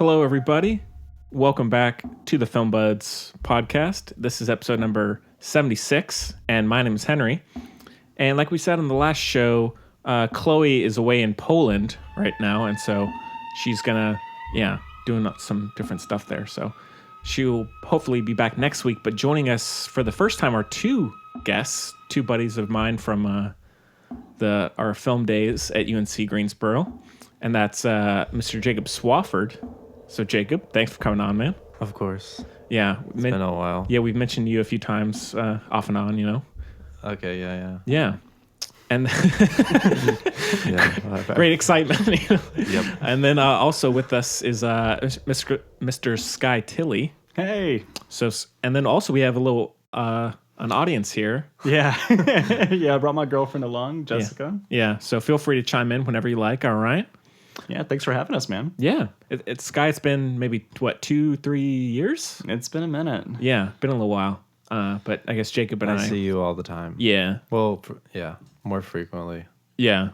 Hello, everybody. Welcome back to the Film Buds podcast. This is episode number 76, and my name is Henry. And like we said on the last show, Chloe is away in Poland right now, and so she's gonna, doing some different stuff there. So she'll hopefully be back next week. But joining us for the first time are two guests, two buddies of mine from our film days at UNC Greensboro, and that's Mr. Jacob Swafford. So Jacob, thanks for coming on, man. Of course. Yeah. It's been a while. Yeah, we've mentioned you a few times off and on, you know. Okay, yeah. Yeah. And Yeah. great excitement. Yep. And then also with us is Mr. Sky Tilley. Hey. And then also we have a little an audience here. Yeah. Yeah, I brought my girlfriend along, Jessica. Yeah. So feel free to chime in whenever you like. All right. Yeah, thanks for having us, man. Yeah. It's Sky. It's been maybe 2-3 years. It's been a minute. Yeah, been a little while. But I guess Jacob and I see you all the time. Yeah. Well, more frequently. Yeah.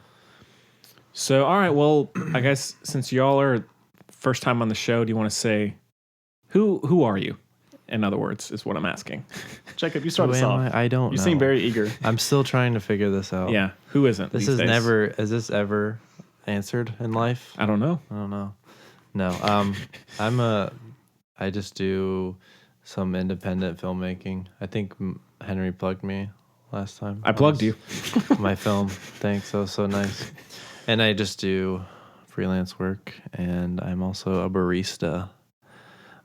So, all right. Well, I guess since y'all are first time on the show, do you want to say who are you? In other words, is what I'm asking. Jacob, you start us off. I don't know. You seem very eager. I'm still trying to figure this out. Yeah. Who isn't? Is this ever answered in life? I don't know. No. I just do some independent filmmaking. I think Henry plugged me last time. I plugged you. My film. Thanks. That was so nice. And I just do freelance work, and I'm also a barista.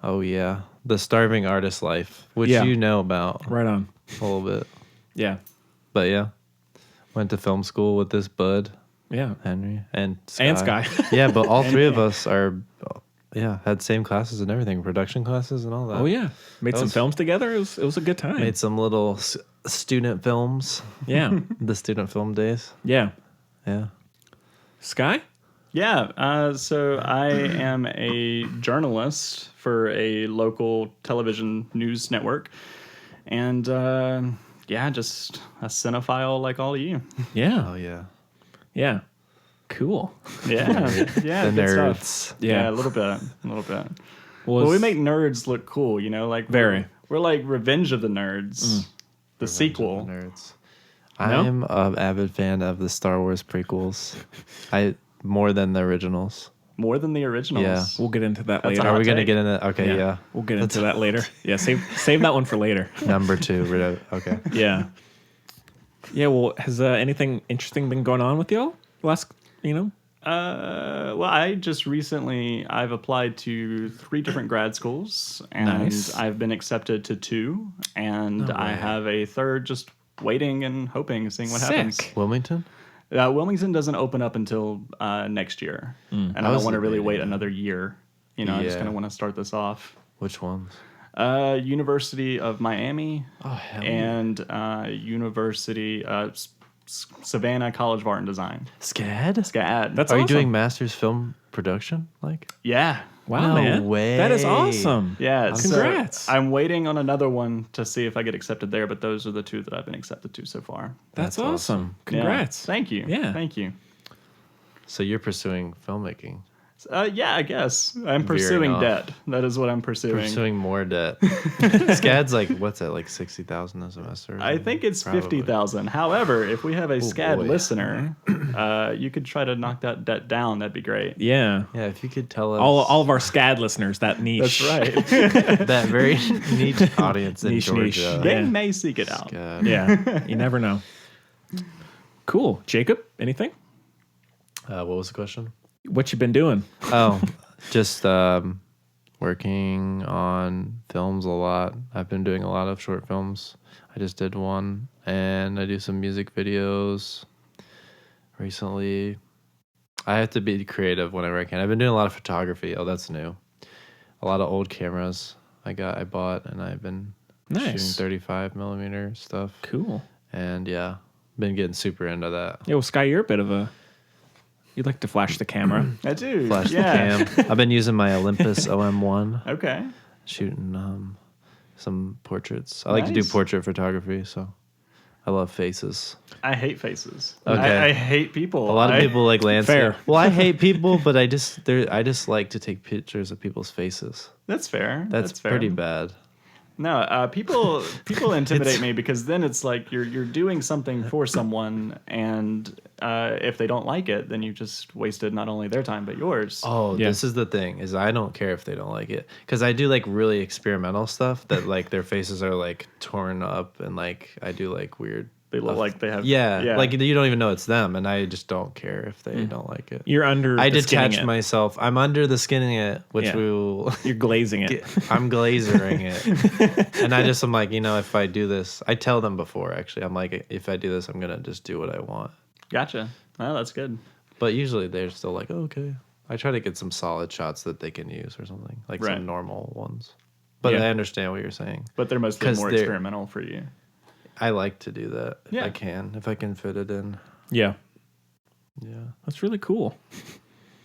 Oh, yeah. The starving artist life, which you know about. Right on. A little bit. Yeah. But yeah, went to film school with this bud. Yeah. Henry and Sky. And Sky. Yeah, but all three of us had same classes and everything, production classes and all that. Oh, yeah. Made some films together. It was a good time. Made some little student films. Yeah. The student film days. Yeah. Yeah. Sky? Yeah, so I am a journalist for a local television news network. And, just a cinephile like all of you. Yeah. Oh, yeah. Yeah. Cool. Yeah. Yeah. The good nerds. stuff. Yeah. Yeah, a little bit. Well, We make nerds look cool, you know? Like Very. We're like Revenge of the Nerds, the sequel. Nerds. No? I'm an avid fan of the Star Wars prequels. More than the originals. More than the originals. Yeah. We'll get into that That's later. Are we going to take. get into Okay, yeah. We'll get into that later. Yeah, save that one for later. Number 2. Okay. Yeah. Yeah, well, has anything interesting been going on with y'all? Well, I've applied to 3 different grad schools, and Nice. I've been accepted to 2, and No I way. have a third just waiting and hoping, seeing what happens. Sick. Wilmington? Wilmington doesn't open up until next year, and I don't want to really wait another year. You know, I just Yeah. kind of want to start this off. Which ones? University of Miami Oh, hell and University Savannah College of Art and Design. SCAD? SCAD. That's Are you awesome. doing master's film production? Yeah. Wow, No man. way. That is awesome. Yeah. Congrats. So I'm waiting on another one to see if I get accepted there, but those are the 2 that I've been accepted to so far. That's That's awesome. Yeah. Congrats. Thank you. Yeah. Thank you. So you're pursuing filmmaking. Yeah, I guess. I'm pursuing off. debt. That is what I'm pursuing. Pursuing more debt. SCAD's what's that, like 60,000 a semester? or I something? think it's Probably. 50,000. However, if we have a SCAD boy. listener, you could try to knock that debt down. That'd be great. Yeah. Yeah, if you could tell us. All of our SCAD listeners, that niche. That's right. that very niche audience in Niche. Georgia. They Yeah. may seek it out. SCAD. Yeah. You never know. Cool. Jacob, anything? What was the question? What you been doing? Oh, just working on films a lot. I've been doing a lot of short films. I just did one, and I do some music videos. Recently, I have to be creative whenever I can. I've been doing a lot of photography. Oh, that's new. A lot of old cameras I bought, and I've been shooting Nice. 35 millimeter stuff. Cool. And yeah, been getting super into that. Yeah, well, Sky, you're a bit of a... You'd like to flash the camera. I do. Flash yeah. the cam. I've been using my Olympus OM1, Okay. shooting some portraits. I like to do Nice. portrait photography, so I love faces. I hate faces. Okay. I hate people. A lot of people like landscape. Fair. Well, I hate people, but I just like to take pictures of people's faces. That's fair. That's fair. pretty bad. No, people intimidate me because then it's like you're doing something for someone, and if they don't like it, then you just wasted not only their time but yours. Oh, Yeah. this is the thing, is I don't care if they don't like it, because I do like really experimental stuff that like their faces are like torn up, and like I do like weird. They look like they have Like you don't even know it's them, and I just don't care if they don't like it. You're under. I the skinning detach it. myself. I'm under the skinning it, which Yeah. we will. You're glazing it. I'm glazering it, and I'm like, if I do this, I tell them before. Actually, I'm like, if I do this, I'm gonna just do what I want. Gotcha. Oh, that's good. But usually they're still like, oh, okay. I try to get some solid shots that they can use or something, like Right. some normal ones. But Yeah. I understand what you're saying. But they're mostly 'Cause more they're- experimental for you. I like to do that if Yeah. if I can fit it in. Yeah, Yeah. that's really cool.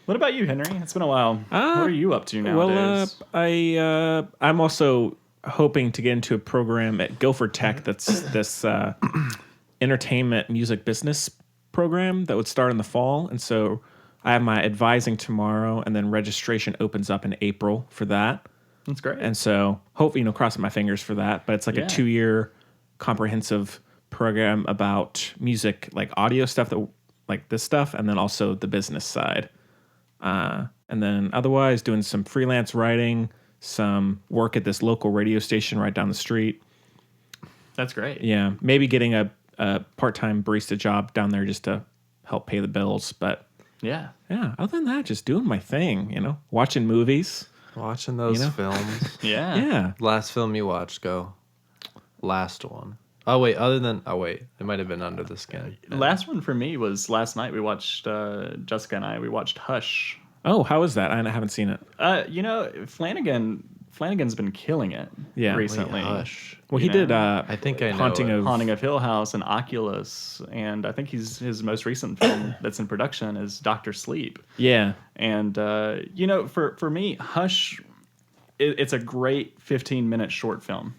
What about you, Henry? It's been a while. what are you up to nowadays? Well, I'm also hoping to get into a program at Guilford Tech that's this entertainment music business program that would start in the fall, and so I have my advising tomorrow, and then registration opens up in April for that. That's great. And so, hopefully, crossing my fingers for that. But it's like Yeah. a 2-year comprehensive program about music, like audio stuff, that like this stuff, and then also the business side. And then otherwise, doing some freelance writing, some work at this local radio station right down the street. That's great. Yeah, maybe getting a part-time barista job down there just to help pay the bills. But Yeah. yeah, other than that, just doing my thing. Watching movies. Watching those films. Yeah. Yeah. Last film you watched, go. Last one. Oh, wait. It might have been Under the Skin. Last one for me was last night. We watched, Jessica and I, we watched Hush. Oh, how is that? I haven't seen it. Flanagan's been killing it Yeah. recently. Wait, Hush. Well, he You know? did. I think I know Haunting it. of Haunting of Hill House and Oculus, and I think his most recent film that's in production is Doctor Sleep. Yeah. And for me, Hush, it's a great 15-minute short film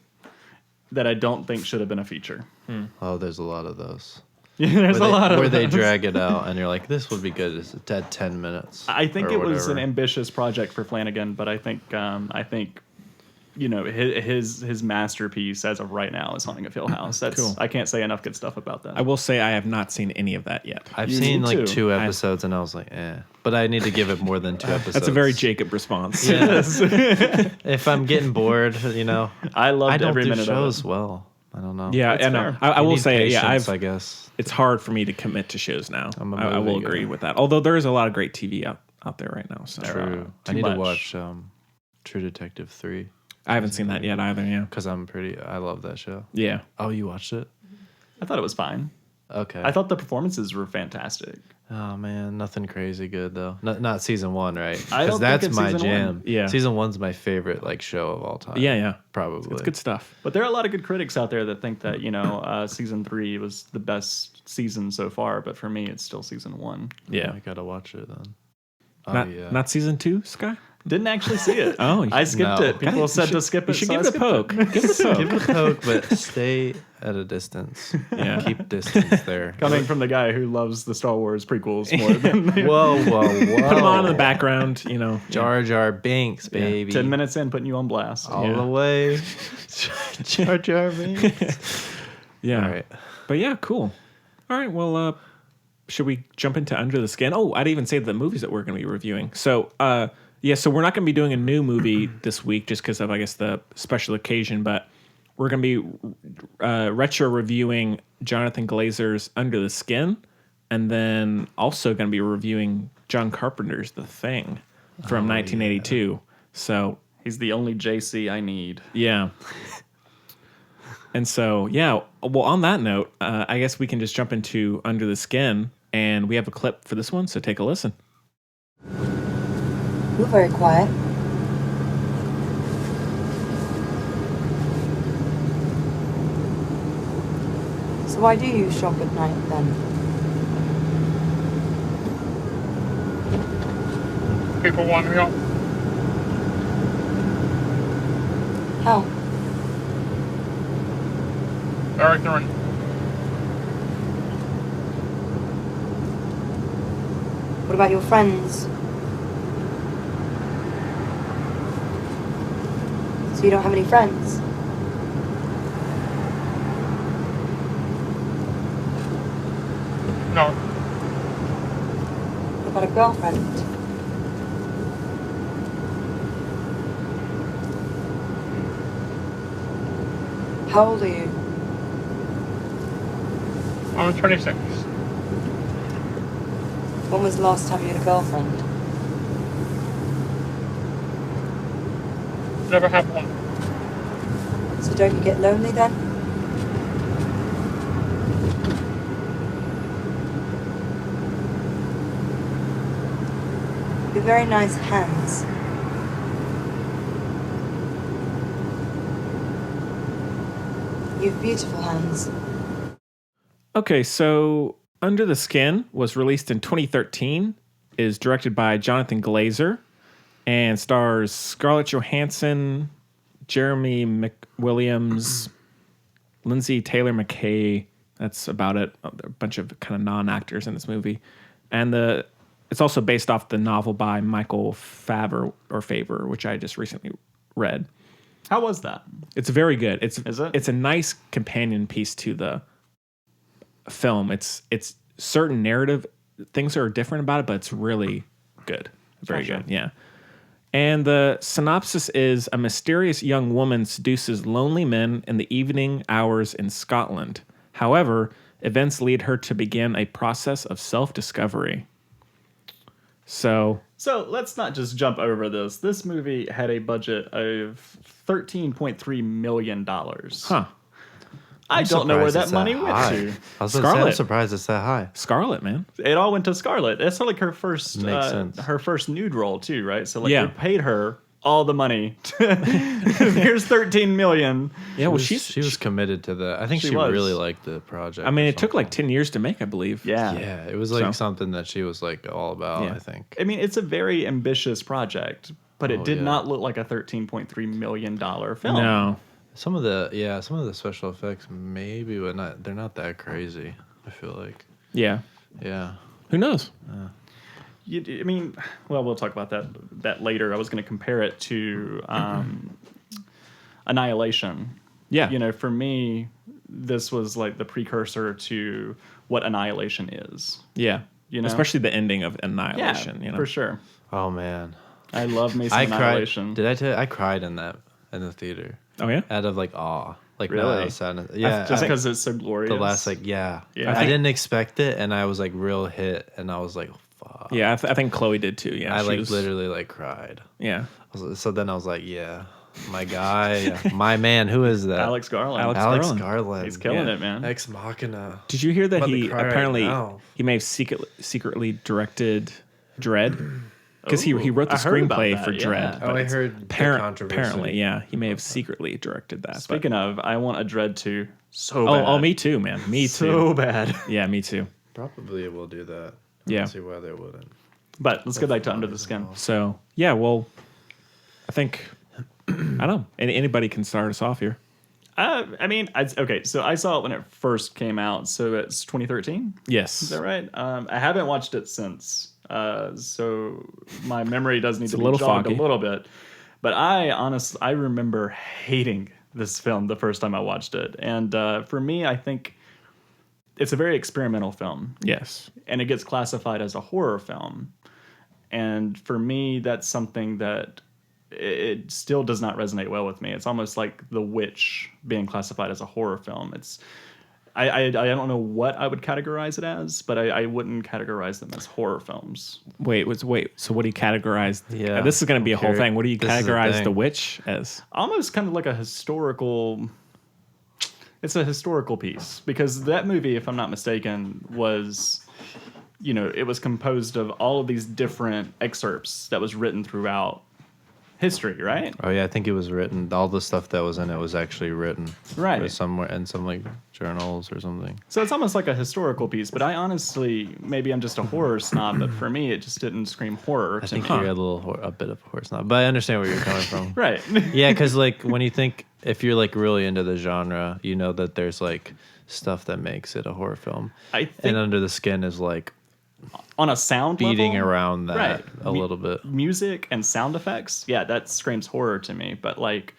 that I don't think should have been a feature. Oh, there's a lot of those. There's a lot of where they those. drag it out, and you're like, this would be good. It's at 10 minutes. I think or it was an whatever. ambitious project for Flanagan, but I think his masterpiece as of right now is Haunting of Hill House. That's Cool. I can't say enough good stuff about that. I will say I have not seen any of that yet. I've You seen need like to. 2 episodes, and I was like, eh. But I need to give it more than 2 episodes. That's a very Jacob response. Yes. If I'm getting bored, I loved I don't every do minute shows of it. well. I don't know. Yeah, That's and fair. I You will need say, patience, I guess. it's hard for me to commit to shows now. I'm a I will movie agree guy. with that. Although there is a lot of great TV out there right now. So True. I too need much. to watch True Detective 3 I haven't seen that yet either. Yeah. because I love that show. Yeah. Oh, you watched it? I thought it was fine. Okay. I thought the performances were fantastic. Oh man, nothing crazy good though. Not season 1, right? I don't think that's it's my season jam. 1. Yeah. Season 1's my favorite show of all time. Yeah. Probably. It's good stuff. But there are a lot of good critics out there that think that season 3 was the best season so far. But for me, it's still season 1. Yeah. I gotta watch it then. Oh Not yeah. not season 2, Sky. Didn't actually see it. Oh, I skipped no. it. People You said should- to skip it. You should so give I it a skipped poke. Give it a poke. Give it a poke, but stay at a distance. Yeah. Keep distance there. Coming from the guy who loves the Star Wars prequels more than Whoa. Put them on in the background. Jar Jar Binks, baby. 10 minutes in, putting you on blast. all Yeah. the way. Jar Jar Binks. Yeah. All right. But yeah, cool. All right. Well, should we jump into Under the Skin? Oh, I didn't even say the movies that we're going to be reviewing. So, so we're not going to be doing a new movie this week just because of, I guess, the special occasion. But we're going to be retro reviewing Jonathan Glazer's Under the Skin, and then also going to be reviewing John Carpenter's The Thing from 1982. So He's the only JC I need. yeah. And so, yeah, well, on that note, I guess we can just jump into Under the Skin, and we have a clip for this one, so take a listen. You're very quiet. So why do you shop at night then? People want me up. How? They're ignorant. What about your friends? So you don't have any friends? No. What about a girlfriend? How old are you? I'm 26. When was the last time you had a girlfriend? Never had one. So don't you get lonely then? You're very nice hands. You've beautiful hands. Okay, so Under the Skin was released in 2013, is directed by Jonathan Glazer, and stars Scarlett Johansson, Jeremy McWilliams, Lindsay Taylor McKay. That's about it. A bunch of kind of non-actors in this movie. And it's also based off the novel by Michael Faber, which I just recently read. How was that? It's very good. Is it? It's a nice companion piece to the film. It's certain narrative things are different about it, but it's really good. Very Gotcha. good. Yeah. And the synopsis is: a mysterious young woman seduces lonely men in the evening hours in Scotland. However, events lead her to begin a process of self-discovery. So let's not just jump over this. This movie had a budget of $13.3 million. Huh. I don't know where Surprised that it's money went high. to. I was gonna say, I'm Scarlett. surprised it's that high. Scarlett, man. It all went to Scarlett. That's like her first Makes sense. her first nude role too, right? So like Yeah. they paid her all the money. Here's 13 million. Yeah, well, she was committed to the. I think She she was. really liked the project. I mean, or it took like something. 10 years to make, I believe. Yeah. Yeah, it was like So- something that she was like all about. Yeah. I think. I mean, it's a very ambitious project, but it Oh, did yeah. not look like a $13.3 million film. No. Some of the special effects maybe, but they're not that crazy. I feel like. Yeah. Yeah. Who knows? I mean, well, we'll talk about that later. I was going to compare it to Annihilation. Yeah. You know, for me, this was like the precursor to what Annihilation is. Yeah. You know? Especially the ending of Yeah, Annihilation. You know? for sure. Oh man. I love me some I cried. Annihilation. Did I tell you? I cried in the theater Oh, yeah? out of like awe, like Really? not out of sadness. Yeah, Just I- because it's so glorious. the last like yeah. Yeah. I didn't expect it, and I was like real hit, and I was like, fuck. Yeah, I think Chloe did too. Yeah. I she like was- literally like cried. Yeah. So then I was like, yeah, my guy, my man, who is that? Alex Garland. Alex Alex Garland. Garland. He's killing Yeah. it, man. Ex Machina. Did you hear that About to he cry right apparently now. he may have secretly directed Dread? Because he wrote the I heard about screenplay that, for yeah. Dread. Oh, but I it's heard the controversy. apparently, yeah, he may have secretly directed that. Speaking of, I want a Dread 2 so but, bad. oh, me too, man. Me too. So bad. Yeah, me too. Probably will do that. I Yeah. don't see why they wouldn't. But let's go back to Under the Skin. So yeah, well, I think I don't know. Anybody can start us off here. I mean, okay, so I saw it when it first came out, so it's 2013. Yes. Is that right? I haven't watched it since, so my memory does need to a be little jogged foggy. a little bit. But I remember hating this film the first time I watched it, and for me, I think it's a very experimental film, Yes. and it gets classified as a horror film. And for me, that's something that it still does not resonate well with me. It's almost like The Witch being classified as a horror film. I don't know what I would categorize it as, but I wouldn't categorize them as horror films. Wait. So what do you categorize? Yeah, This is going to be a I'm whole curious. thing. What do you This is the categorize thing. The Witch as? Almost kind of like a historical. It's a historical piece because that movie, if I'm not mistaken, was, it was composed of all of these different excerpts that was written throughout history, right? Oh yeah, I think it was written. All the stuff that was in it was actually written, Right. or somewhere in some like journals or something. So it's almost like a historical piece, but I honestly, maybe I'm just a horror snob, but for me, it just didn't scream horror I to think me. you're a bit of a horse now, but I understand where you're coming from. Right. Yeah, because like when you think, if you're like really into the genre, you know that there's like stuff that makes it a horror film. I think And Under the Skin is like on a sound beating level, around that right, a little bit. music and sound effects, yeah, that screams horror to me. But like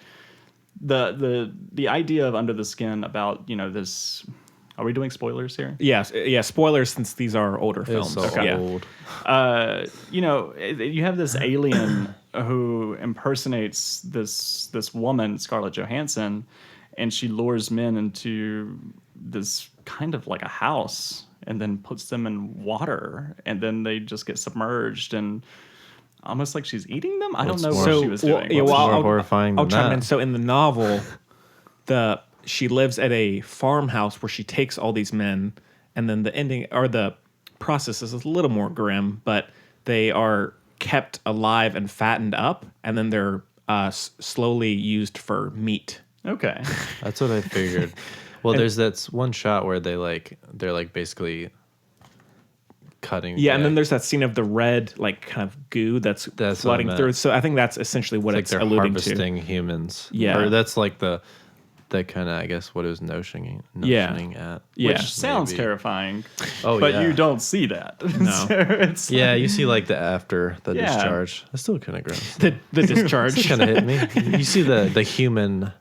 the idea of Under the Skin about, you know, this. Are we doing spoilers here? Yes, yeah. Spoilers, since these are older films. It's so Yeah. old. You know, you have this alien who impersonates this woman, Scarlett Johansson, and she lures men into this kind of like a house and then puts them in water, and then they just get submerged and almost like she's eating them. I don't know what she was doing. Yeah, What's well, more horrifying I'll than chime that? in. So in the novel, she lives at a farmhouse where she takes all these men, and then the ending or the process is a little more grim, but they are kept alive and fattened up, and then they're slowly used for meat. Okay. That's what I figured. Well, there's that one shot where they're like basically cutting. Yeah, and then there's that scene of the red, like, kind of goo that's what I flooding meant. through. So I think that's essentially what it's they're alluding harvesting humans. Yeah. Or that's like that kind of, I guess, what it was notioning Yeah. at. Yeah. Which sounds Maybe. terrifying. Oh, but yeah. you don't see that. No. So it's Yeah, you see like the after the Yeah. discharge. That's still kind of gross. to. The discharge. Kind of hit me. You see the human,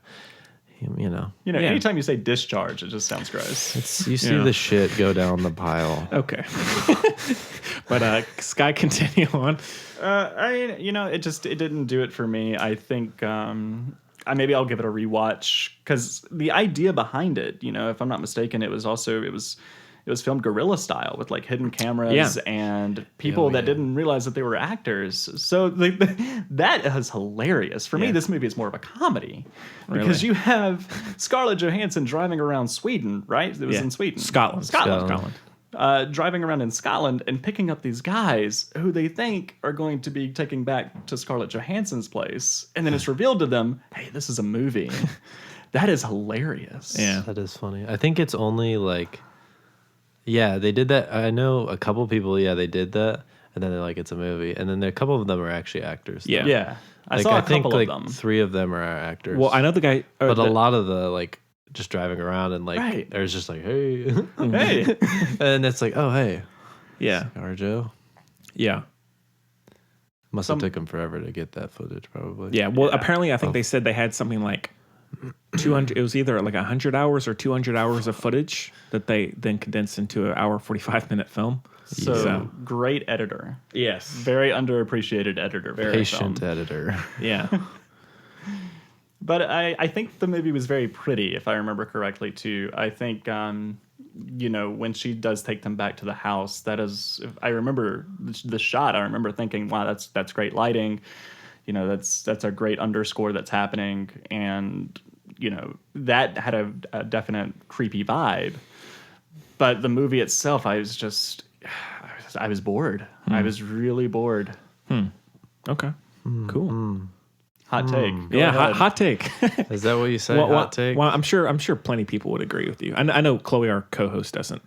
you know. You know, Yeah. anytime you say discharge, it just sounds gross. You see Yeah. the shit go down the pile. Okay. But Sky, continue on. I mean, you know, it didn't do it for me. I think maybe I'll give it a rewatch because the idea behind it, you know, if I'm not mistaken, it was filmed guerrilla style with like hidden cameras and people that didn't realize that they were actors. So that is hilarious. For me, this movie is more of a comedy because you have Scarlett Johansson driving around Sweden, right? It was in Sweden. Scotland. Driving around in Scotland and picking up these guys who they think are going to be taken back to Scarlett Johansson's place. And then it's revealed to them, hey, this is a movie. That is hilarious. Yeah. That is funny. I think it's only like, yeah, they did that. I know a couple people, they did that. And then they're like, it's a movie. And then a couple of them are actually actors. Yeah. Yeah. I Like, saw a I think couple like of them. 3 of them are actors. Well, I know the guy. but a lot of the like just driving around and like Right. there's just like, hey. Hey. And it's like, oh, hey, Yeah. Arjo. Yeah. Must have took him forever to get that footage, probably. Yeah. Well, apparently, I think they said they had something like 200. It was either like 100 hours or 200 hours of footage that they then condensed into an hour 45-minute film. So great editor. Yes. Very underappreciated editor. Very Patient editor. Yeah. But I think the movie was very pretty, if I remember correctly, too. I think, you know, when she does take them back to the house, that is, I remember the shot. I remember thinking, wow, that's great lighting. You know, that's a great underscore that's happening. And, you know, that had a definite creepy vibe. But the movie itself, I was bored. I was really bored. Okay. Cool. Hot take. Go Yeah. ahead. Hot take. Is that what you say? Well, Hot take? Well, I'm sure plenty of people would agree with you. I know Chloe, our co-host, doesn't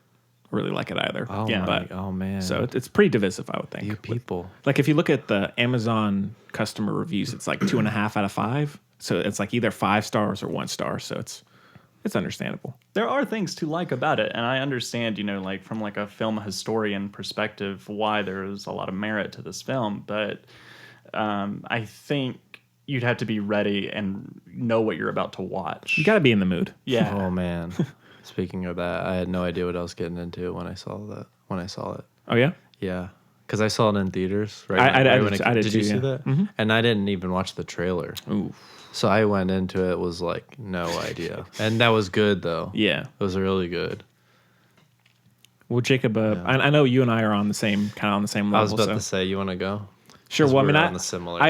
really like it either. Oh, Yeah. my, oh man. So it's pretty divisive, I would think. you people. Like if you look at the Amazon customer reviews, it's like 2.5 out of 5. So it's like either 5 stars or 1 star. So it's understandable. There are things to like about it, and I understand, you know, like from like a film historian perspective, why there is a lot of merit to this film. But I think you'd have to be ready and know what you're about to watch. You got to be in the mood. Yeah. Oh man. Speaking of that, I had no idea what I was getting into when I saw it. Oh yeah. Yeah. Because I saw it in theaters. Right. I when did did you too, see yeah. that? Mhm. And I didn't even watch the trailer. Ooh. So I went into it was like no idea, and that was good though. Yeah. It was really good. Well, Jacob, I know you and I are on the same level. I was about so. to say, you want to go? Sure. 'Cause Well, I we're mean, on the similar.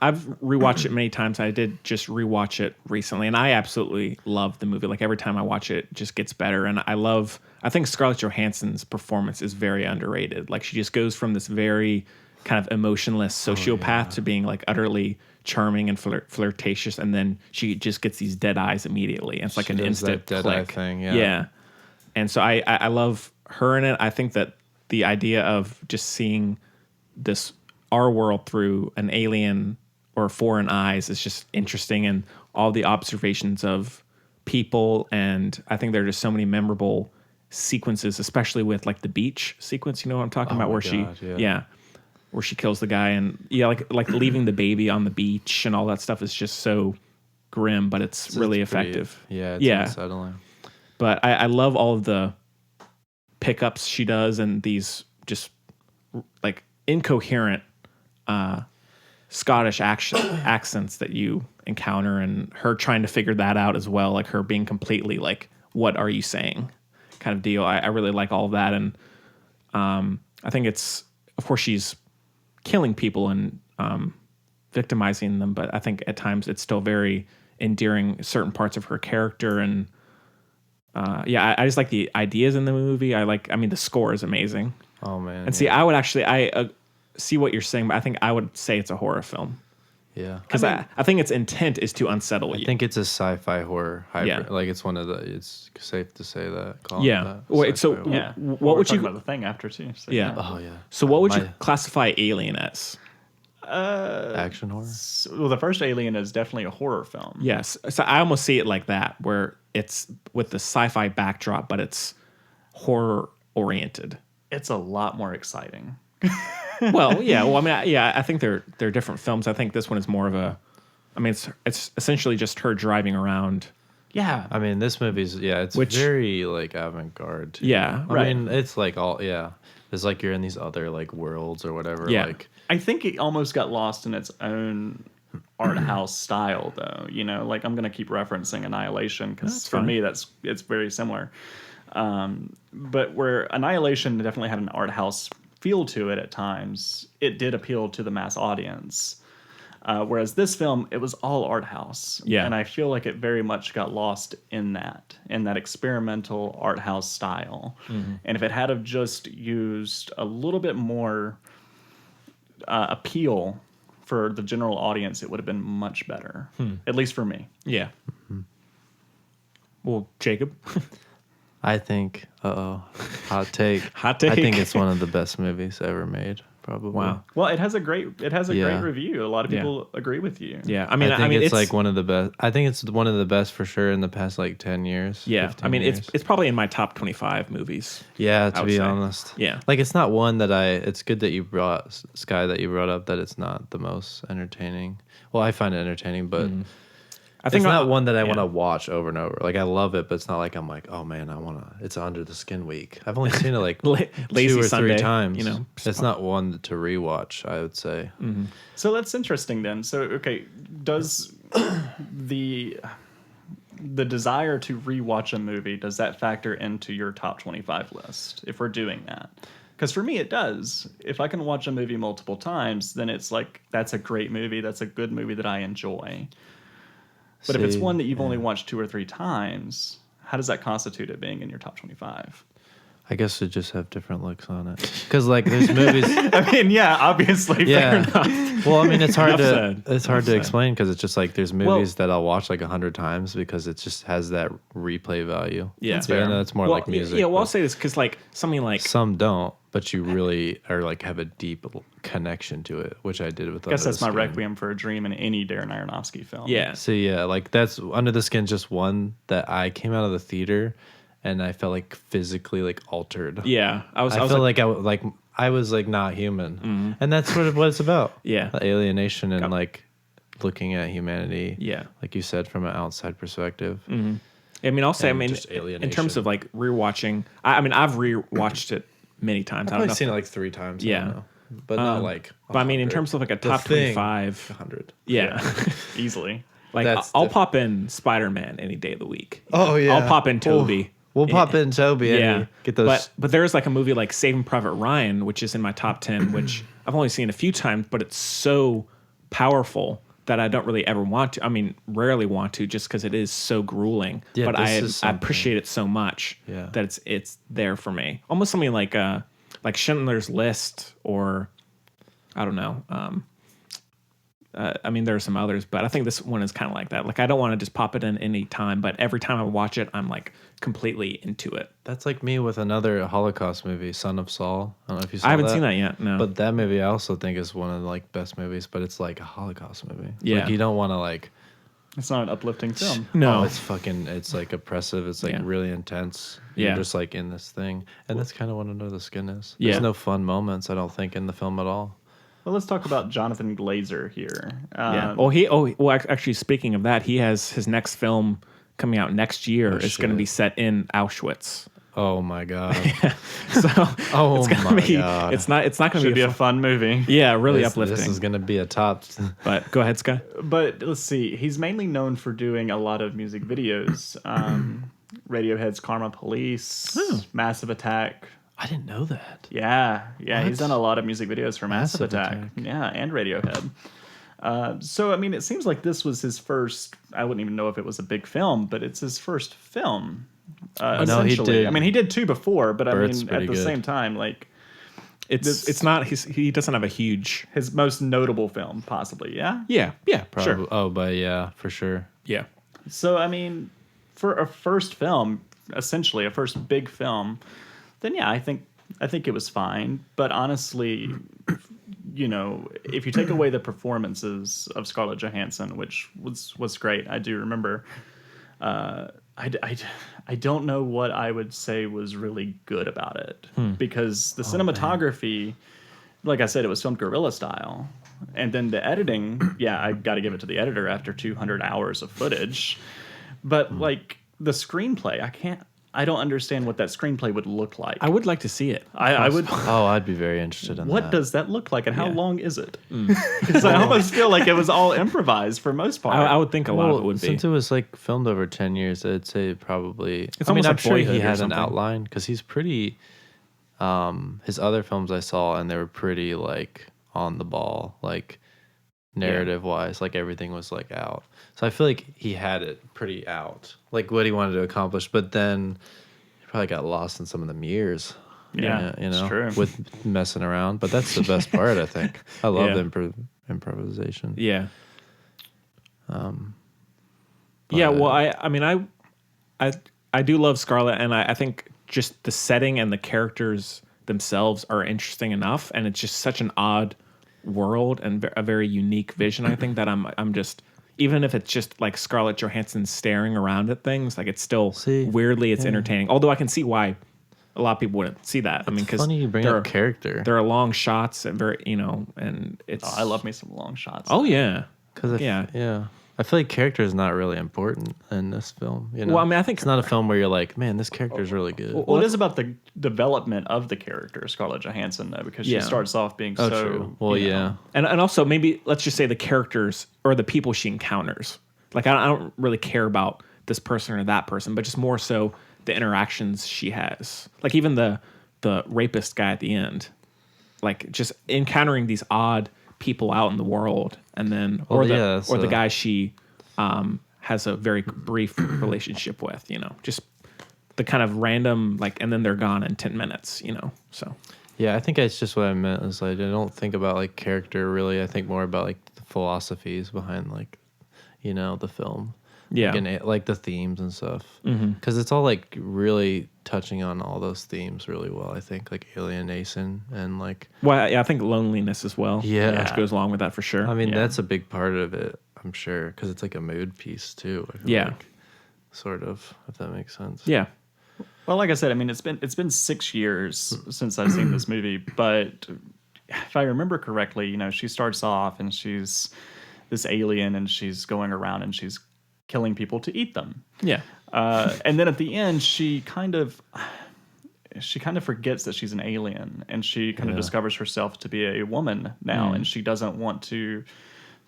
I've rewatched it many times. I did just rewatch it recently, and I absolutely love the movie. Like every time I watch it, it just gets better. And I think Scarlett Johansson's performance is very underrated. Like she just goes from this very kind of emotionless sociopath to being like utterly charming and flirtatious, and then she just gets these dead eyes immediately. And it's like She an does instant that dead eye click. thing, yeah. Yeah. And so I love her in it. I think that the idea of just seeing this our world through an alien or foreign eyes is just interesting, and all the observations of people, and I think there are just so many memorable sequences, especially with like the beach sequence. You know what I'm talking about? my Where God, she, yeah. where she kills the guy, and like leaving the baby on the beach and all that stuff is just so grim, but it's really It's pretty- effective. It's Yeah. unsettling. But I love all of the pickups she does and these just like incoherent Scottish accents that you encounter, and her trying to figure that out as well, like her being completely like, what are you saying kind of deal. I really like all of that. And I think it's, of course, she's killing people and victimizing them, but I think at times it's still very endearing, certain parts of her character. And I just like the ideas in the movie. The score is amazing. Oh man. And see, I would actually, I see what you're saying, but I think I would say it's a horror film. Yeah. Because I think its intent is to unsettle you. I think it's a sci-fi horror hybrid. Yeah. Like it's one of the. It's safe to say that. Yeah. Wait, so Sci-fi horror. Yeah. what would talking you? about the thing after too? So, Yeah. Oh yeah. So what would you My- classify Alien as? Action horror. Well, the first Alien is definitely a horror film. Yes. So I almost see it like that, where it's with the sci-fi backdrop, but it's horror oriented. It's a lot more exciting. Well, yeah. Well, I think they're different films. I think this one is more of a. It's essentially just her driving around. Yeah. I mean, this movie's it's very like avant-garde. Too. Yeah, I right. mean, it's like it's like you're in these other like worlds or whatever. Yeah. Like I think it almost got lost in its own art house style, though. You know, like I'm going to keep referencing Annihilation because That's for fine. me it's very similar. But where Annihilation definitely had an art house feel to it at times, it did appeal to the mass audience. Whereas this film, it was all art house. Yeah. And I feel like it very much got lost in that experimental art house style. Mm-hmm. And if it had have just used a little bit more appeal for the general audience, it would have been much better. At least for me. Yeah. Well, Jacob. I think. Hot take. Hot take. I think it's one of the best movies ever made. Probably. Wow. Well, it has a great Yeah. review. A lot of Yeah. people agree with you. Yeah. I think it's like one of the best. I think it's one of the best for sure in the past like 10 years. Yeah. 15 years. It's probably in my top 25 movies. Yeah, I to would be say. honest. Yeah. Like it's not one that it's good that you brought Sky that you brought up that it's not the most entertaining. Well, I find it entertaining, but I think it's not one that I yeah. want to watch over and over. Like I love it, but it's not like I'm like, oh man, it's under the skin week. I've only seen it like Lazy 2 or Sunday, 3 times. you know. It's not one to rewatch, I would say. So that's interesting then. So okay, does the desire to rewatch a movie, does that factor into your top 25 list if we're doing that? Because for me it does. If I can watch a movie multiple times, then it's like that's a great movie, that's a good movie that I enjoy. But if it's one that you've only watched 2 or 3 times, how does that constitute it being in your top 25? I guess we just have different looks on it. Because like there's movies. I mean, yeah, obviously. Yeah. Fair enough. Well, I mean, it's hard Enough to said. explain because it's just like there's movies that I'll watch like 100 times because it just has that replay value. Yeah. That's I know it's more like music. Yeah, well, I'll but say this because like something like some don't, but you really are like have a deep connection to it, which I did with. I guess Under that's the my Skin. Requiem for a Dream in any Darren Aronofsky film. yeah. So yeah, like that's Under the Skin, just one that I came out of the theater and I felt like physically like altered. Yeah, I was I like, felt like I was like not human, and that's sort of what it's about. Yeah. The alienation and like looking at humanity. Yeah. like you said, from an outside perspective. I mean, I'll say, and in just terms alienation. of like rewatching, I've rewatched it many times. I've I don't probably know. seen it like 3 times. Yeah. I don't know. But not like. But I mean, in 100. terms of like a The top Thing, 25, 100. yeah. Easily. Like That's I'll diff- pop in Spider-Man any day of the week. Oh yeah. I'll pop in Toby. We'll pop in Toby. Yeah, And get those. But there's like a movie like Saving Private Ryan, which is in my top 10, which I've only seen a few times, but it's so powerful that I don't really ever want to. I mean, rarely want to, just because it is so grueling. Yeah, but this I is something. appreciate it so much Yeah. that it's there for me. Almost something like Schindler's List, or I don't know. I mean, there are some others, but I think this one is kind of like that. Like, I don't want to just pop it in any time, but every time I watch it, I'm like completely into it. That's like me with another Holocaust movie, Son of Saul. I don't know if you saw I haven't seen that yet. No, But that movie I also think is one of the like best movies, but it's like a Holocaust movie. Yeah. Like you don't want to like It's not an uplifting film. No. Oh, it's like oppressive. It's like Yeah. really intense. Yeah. You're just like in this thing. And that's kind of what Under the Skin is. Yeah. There's no fun moments, I don't think, in the film at all. Well, let's talk about Jonathan Glazer here. Yeah. Actually, speaking of that, he has his next film coming out next year. It's going to shit. be set in Auschwitz. Oh my God. So Oh it's gonna my be, God. It's not going to Should be be a fun movie. yeah, really This uplifting. is going to be a top. But go ahead, Sky. But let's see. He's mainly known for doing a lot of music videos. Radiohead's Karma Police, Massive Attack. I didn't know that. Yeah. What? He's done a lot of music videos for Massive Massive Attack. Attack. Yeah, and Radiohead. So, I mean, it seems like this was his first, I wouldn't even know if it was a big film, but it's his first film. No, he Essentially. did. I mean, he did two before, but Birth's I mean, pretty at the good. same time, like, It's not he doesn't have a huge his most notable film, possibly, yeah? yeah Probably. sure Oh, but yeah, for sure. yeah So, I mean, for a first film, essentially a first big film, then yeah, I think it was fine. But honestly, you know, if you take away the performances of Scarlett Johansson, which was great, I do remember. I don't know what I would say was really good about it because the cinematography, like I said, it was filmed guerrilla style. And then the editing, yeah, I got to give it to the editor after 200 hours of footage. But like the screenplay, I don't understand what that screenplay would look like. I would like to see it. I would. Oh, I'd be very interested in What that. does that look like, and how Yeah. long is it? Because I almost feel like it was all improvised for most part. I would think a lot of it would be. Since it was like filmed over 10 years, I'd say probably. It's I mean, almost I'm like sure he Boyhood or had an something. outline because he's pretty. His other films I saw, and they were pretty like on the ball, like narrative wise, like everything was like out. So I feel like he had it pretty out, like what he wanted to accomplish. But then he probably got lost in some of them years. Yeah, you it's know, true. with messing around. But that's the best part, I think. I love Yeah. the improvisation. Yeah. Yeah, well, I mean, I do love Scarlett, and I think just the setting and the characters themselves are interesting enough, and it's just such an odd world and a very unique vision. I think that I'm just, even if it's just like Scarlett Johansson staring around at things, like it's still weirdly it's entertaining. Although I can see why a lot of people wouldn't see that. I mean, because funny you bring up character. There are long shots and very, and it's. I love me some long shots. Oh yeah. Because Yeah. I feel like character is not really important in this film. You know? Well, I mean, I think it's not a film where you're like, man, this character is really good. Well, it is about the development of the character, Scarlett Johansson, though, because she Yeah. starts off being Oh, so. true. Well, you know, yeah. And also maybe let's just say the characters or the people she encounters. Like I don't really care about this person or that person, but just more so the interactions she has. Like even the rapist guy at the end, like just encountering these odd people out in the world, and then or the guy she has a very brief relationship with. You know, just the kind of random like, and then they're gone in 10 minutes. You know, so. Yeah, I think it's just what I meant is like I don't think about like character really. I think more about like the philosophies behind like, you know, the film. Yeah. Like the themes and stuff. Because it's all like really touching on all those themes really well. I think like alienation and like. Well, yeah, I think loneliness as well. Yeah. Which goes along with that for sure. I mean, Yeah. that's a big part of it, I'm sure, because it's like a mood piece too. I feel Yeah. like, sort of, if that makes sense. Yeah. Well, like I said, I mean, it's been 6 years since I've seen this movie, but if I remember correctly, you know, she starts off and she's this alien and she's going around and she's killing people to eat them. Yeah. And then at the end, she kind of forgets that she's an alien, and she kind of discovers herself to be a woman now, and she doesn't want to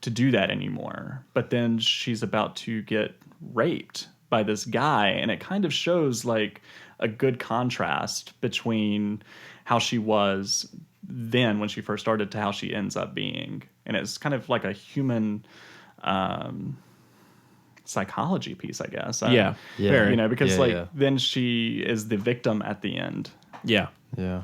do that anymore. But then she's about to get raped by this guy, and it kind of shows like a good contrast between how she was then when she first started to how she ends up being. And it's kind of like a human psychology piece, I guess. Yeah. Yeah. You know, because Yeah, like yeah. then she is the victim at the end. Yeah. Yeah.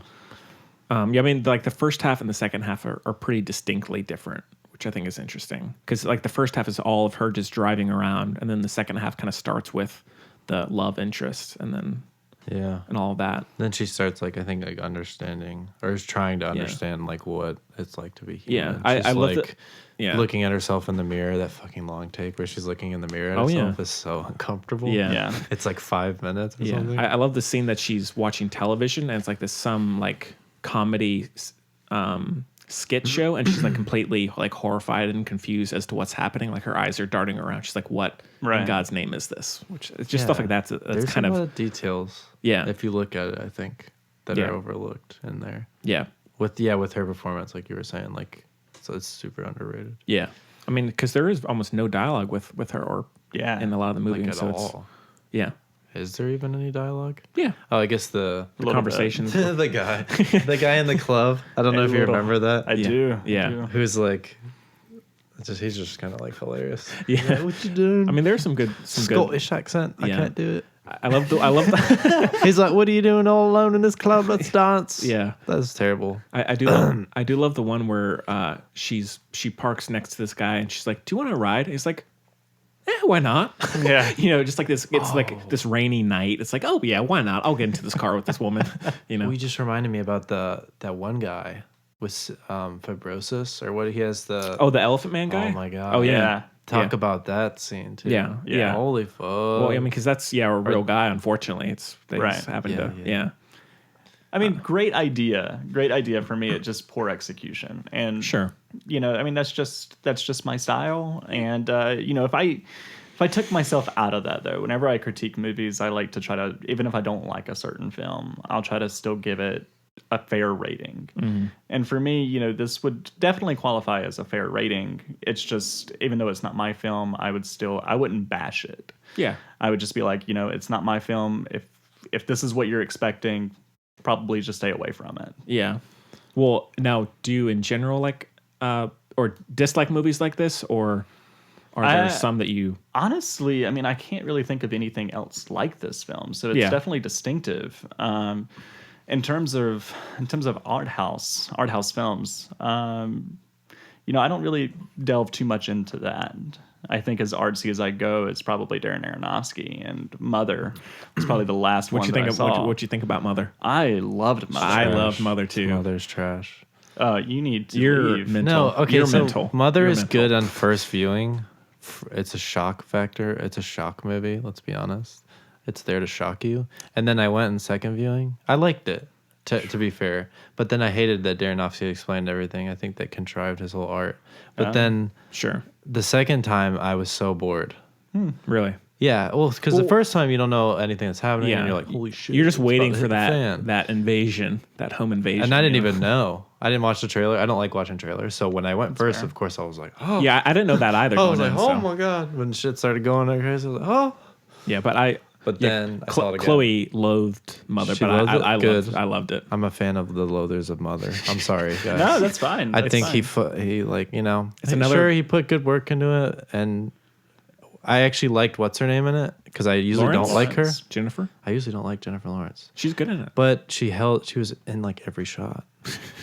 Yeah, I mean, like the first half and the second half are pretty distinctly different, which I think is interesting. Because like the first half is all of her just driving around, and then the second half kind of starts with the love interest, and then Yeah. and all of that. Then she starts like I think like understanding or is trying to understand like what it's like to be human. Yeah, She's I love like that. Yeah, looking at herself in the mirror. That fucking long take where she's looking in the mirror at Oh, yeah. herself is so uncomfortable. Yeah. Yeah. It's like 5 minutes or yeah. something. I love the scene that she's watching television, and it's like this some like comedy skit show, and she's like completely like horrified and confused as to what's happening. Like her eyes are darting around. She's like, "What in Right. God's name is this?" Which it's just stuff like that. That's There's kind a of lot of details. Yeah. If you look at it, I think that Yeah. are overlooked in there. yeah, With her performance, like you were saying, like so it's super underrated. yeah. I mean, because there is almost no dialogue with her or Yeah. in a lot of the movie, Like and at so all. yeah, Is there even any dialogue? yeah. Oh, I guess the The little conversations. the guy in the club. I don't know if you little- remember that. I do. Yeah. I do. Who's like, he's just kind of like hilarious. Yeah. Like, what you doing? I mean, there's some good Scottish accent. I Yeah. can't do it. I love the He's like, what are you doing all alone in this club? Let's dance. Yeah. That's terrible. I do I do love the one where she parks next to this guy and she's like, "Do you want to ride?" And he's like, why not? Yeah. You know, just like this. It's like this rainy night. It's like, oh yeah, why not? I'll get into this car with this woman. You know. We just reminded me about that one guy with fibrosis or what he has the. Oh, the Elephant Man guy. Oh my god. Oh yeah. Yeah. Talk Yeah. about that scene too. Yeah. Yeah. Holy fuck. Well, I mean, because that's a real guy. Unfortunately, it's things Right. happen Yeah, to yeah. I mean, great idea for me. It's just poor execution, and Sure. you know, I mean, that's just my style. And you know, if I took myself out of that though, whenever I critique movies, I like to try to, even if I don't like a certain film, I'll try to still give it a fair rating. Mm-hmm. And for me, you know, this would definitely qualify as a fair rating. It's just, even though it's not my film, I wouldn't bash it. Yeah. I would just be like, you know, it's not my film. If this is what you're expecting, probably just stay away from it. Yeah. Well, now, do you in general like or dislike movies like this, or are there some that you? Honestly, I mean, I can't really think of anything else like this film, so it's Yeah. definitely distinctive. In terms of art house films, you know, I don't really delve too much into that. I think as artsy as I go, it's probably Darren Aronofsky, and Mother was probably the last one that I saw. What you think about Mother? I loved Mother. I loved Mother too. Mother's trash. You need to You're leave. mental. No, okay, You're so mental. Mother You're is mental. good on first viewing. It's a shock factor. It's a shock movie, let's be honest. It's there to shock you. And then I went in second viewing. I liked it, to be fair. But then I hated that Aronofsky explained everything. I think that contrived his whole art. But then Sure. the second time, I was so bored. Really? Yeah, well, because the first time you don't know anything that's happening, Yeah. and you're like, holy shit. You're just it's waiting about to for hit the that fan. that invasion, that home invasion. And I didn't you know? even know. I didn't watch the trailer. I don't like watching trailers. So when I went first, of course, I was like, oh. Yeah, I didn't know that either. I was going like, in, oh so. my god! When shit started going like crazy, I was like, oh. Yeah, but then I saw it again. Chloe loathed Mother, She but loathed it? Good. I loved it. I'm a fan of the loathers of Mother. I'm sorry, guys. No, that's fine. I That's think fine. he like, you know, It's I'm another- sure he put good work into it, and I actually liked what's her name in it because I usually Lawrence? don't like her. Jennifer. I usually don't like Jennifer Lawrence, She's good in it. but she was in like every shot,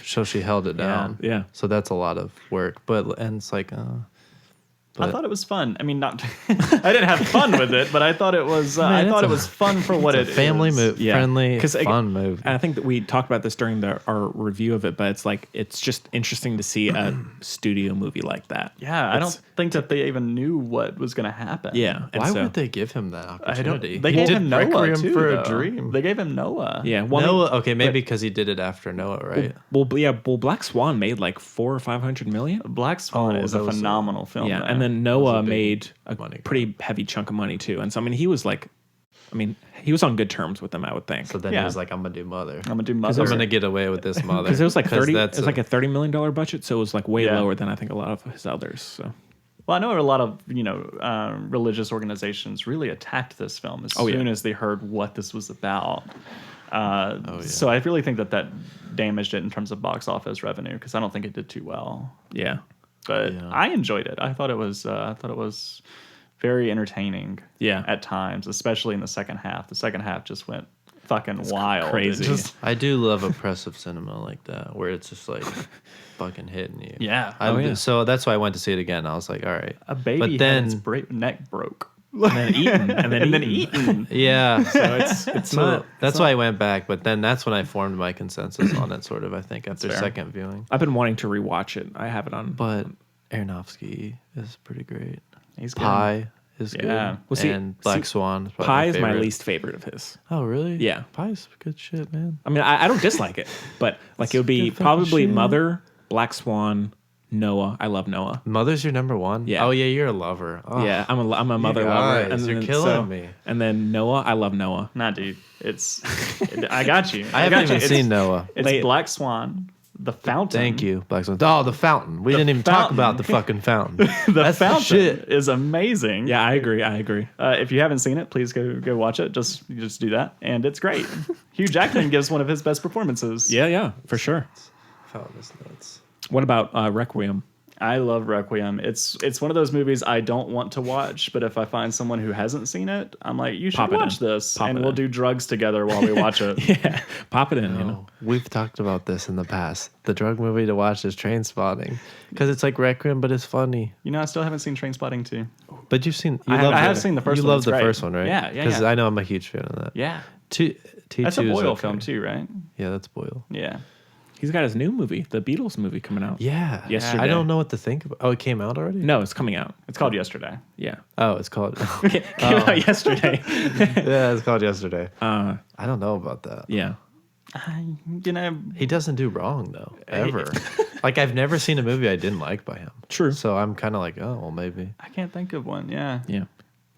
so she held it down. Yeah. So that's a lot of work, and it's like, I thought it was fun. I mean, not I didn't have fun with it, but I thought it was. Man, I thought it's it was fun for what it is. family movie, Yeah. friendly, 'Cause, fun movie. And I think that we talked about this during our review of it, but it's like it's just interesting to see a studio movie like that. Yeah, I It's- don't think that they even knew what was going to happen. Yeah. and Why so- would they give him that I don't. opportunity? They He gave did him Noah Requiem too. for though. a Dream. They gave him Noah. Yeah. Well, I mean, Noah, okay, maybe because he did it after Noah, right? well, Black Swan made like 400 or 500 million. Black Swan Oh, is that a was a- phenomenal film. Yeah, though. and then was a Noah big made a money pretty heavy chunk of money too, and so I mean he was like, he was on good terms with them, I would think. So then Yeah. he was like, I'm gonna do Mother. I'm gonna do Mother. I'm gonna get away with this Mother. Because it was like 30, it that's was like a $30 million budget, so it was like way Yeah. lower than I think a lot of his others. So Well, I know a lot of religious organizations really attacked this film as soon as they heard what this was about. So I really think that damaged it in terms of box office revenue because I don't think it did too well. yeah, But Yeah. I enjoyed it. I thought it was very entertaining. Yeah. At times, especially in the second half. The second half just went fucking wild. crazy. It just- I do love oppressive cinema like that, where it's just like fucking hitting you. Yeah. I, Oh, yeah. So that's why I went to see it again. I was like, all right. a baby But had then its neck broke. and then eaten, and then and then eaten. eaten. Yeah. So it's not. That's why I went back, but then that's when I formed my consensus on it, sort of, I think, after fair. second viewing. I've been wanting to rewatch it. I have it on. But Aronofsky is pretty great. He's good. Pie is good. Yeah. Well, see- and Black Swan is probably Pie is my favorite. least favorite of his. Oh, really? Yeah. Pie's good shit, man. I mean, I don't dislike it, but like it would be good fucking probably shit. Mother, Black Swan, Noah. I love Noah. Mother's your number one? Yeah. Oh, yeah, you're a lover. Oh, Yeah, I'm a Mother lover. guys, you're then- killing me. And then Noah, I love Noah. Nah, dude. It's. I got you. I haven't even seen Noah. It's Late- Black Swan, The Fountain. Thank you, Black Swan. Oh, the fountain. We didn't even talk fountain. about the fucking fountain. The That's Fountain shit. is amazing. Yeah, I agree. I agree. If you haven't seen it, please go watch it. Just do that, and it's great. Hugh Jackman gives one of his best performances. Yeah, for sure. Fountain is nuts. What about Requiem? I love Requiem. It's one of those movies I don't want to watch, but if I find someone who hasn't seen it, I'm like, you should Pop it watch in. this, Pop and it we'll in. do drugs together while we watch it. Yeah, pop it in. You know. Oh, we've talked about this in the past. The drug movie to watch is Train Spotting because it's like Requiem, but it's funny. You know, I still haven't seen Trainspotting 2. But you've seen. I have seen the first You one. love It's the great. first one, right? Yeah. Because I know I'm a huge fan of that. Yeah. T2 That's a is Boyle okay. film too, right? Yeah, that's Boyle. Yeah. He's got his new movie, the Beatles movie, coming out. Yeah. Yesterday. I don't know what to think about. Oh, it came out already? No, it's coming out. It's called Yesterday. Yeah, Oh, it's called. came out yesterday. Yeah, it's called Yesterday. Uh, I don't know about that. yeah. You know, He doesn't do wrong though, ever. Like I've never seen a movie I didn't like by him. True. So I'm kind of like, oh well, maybe. I can't think of one. Yeah. Yeah.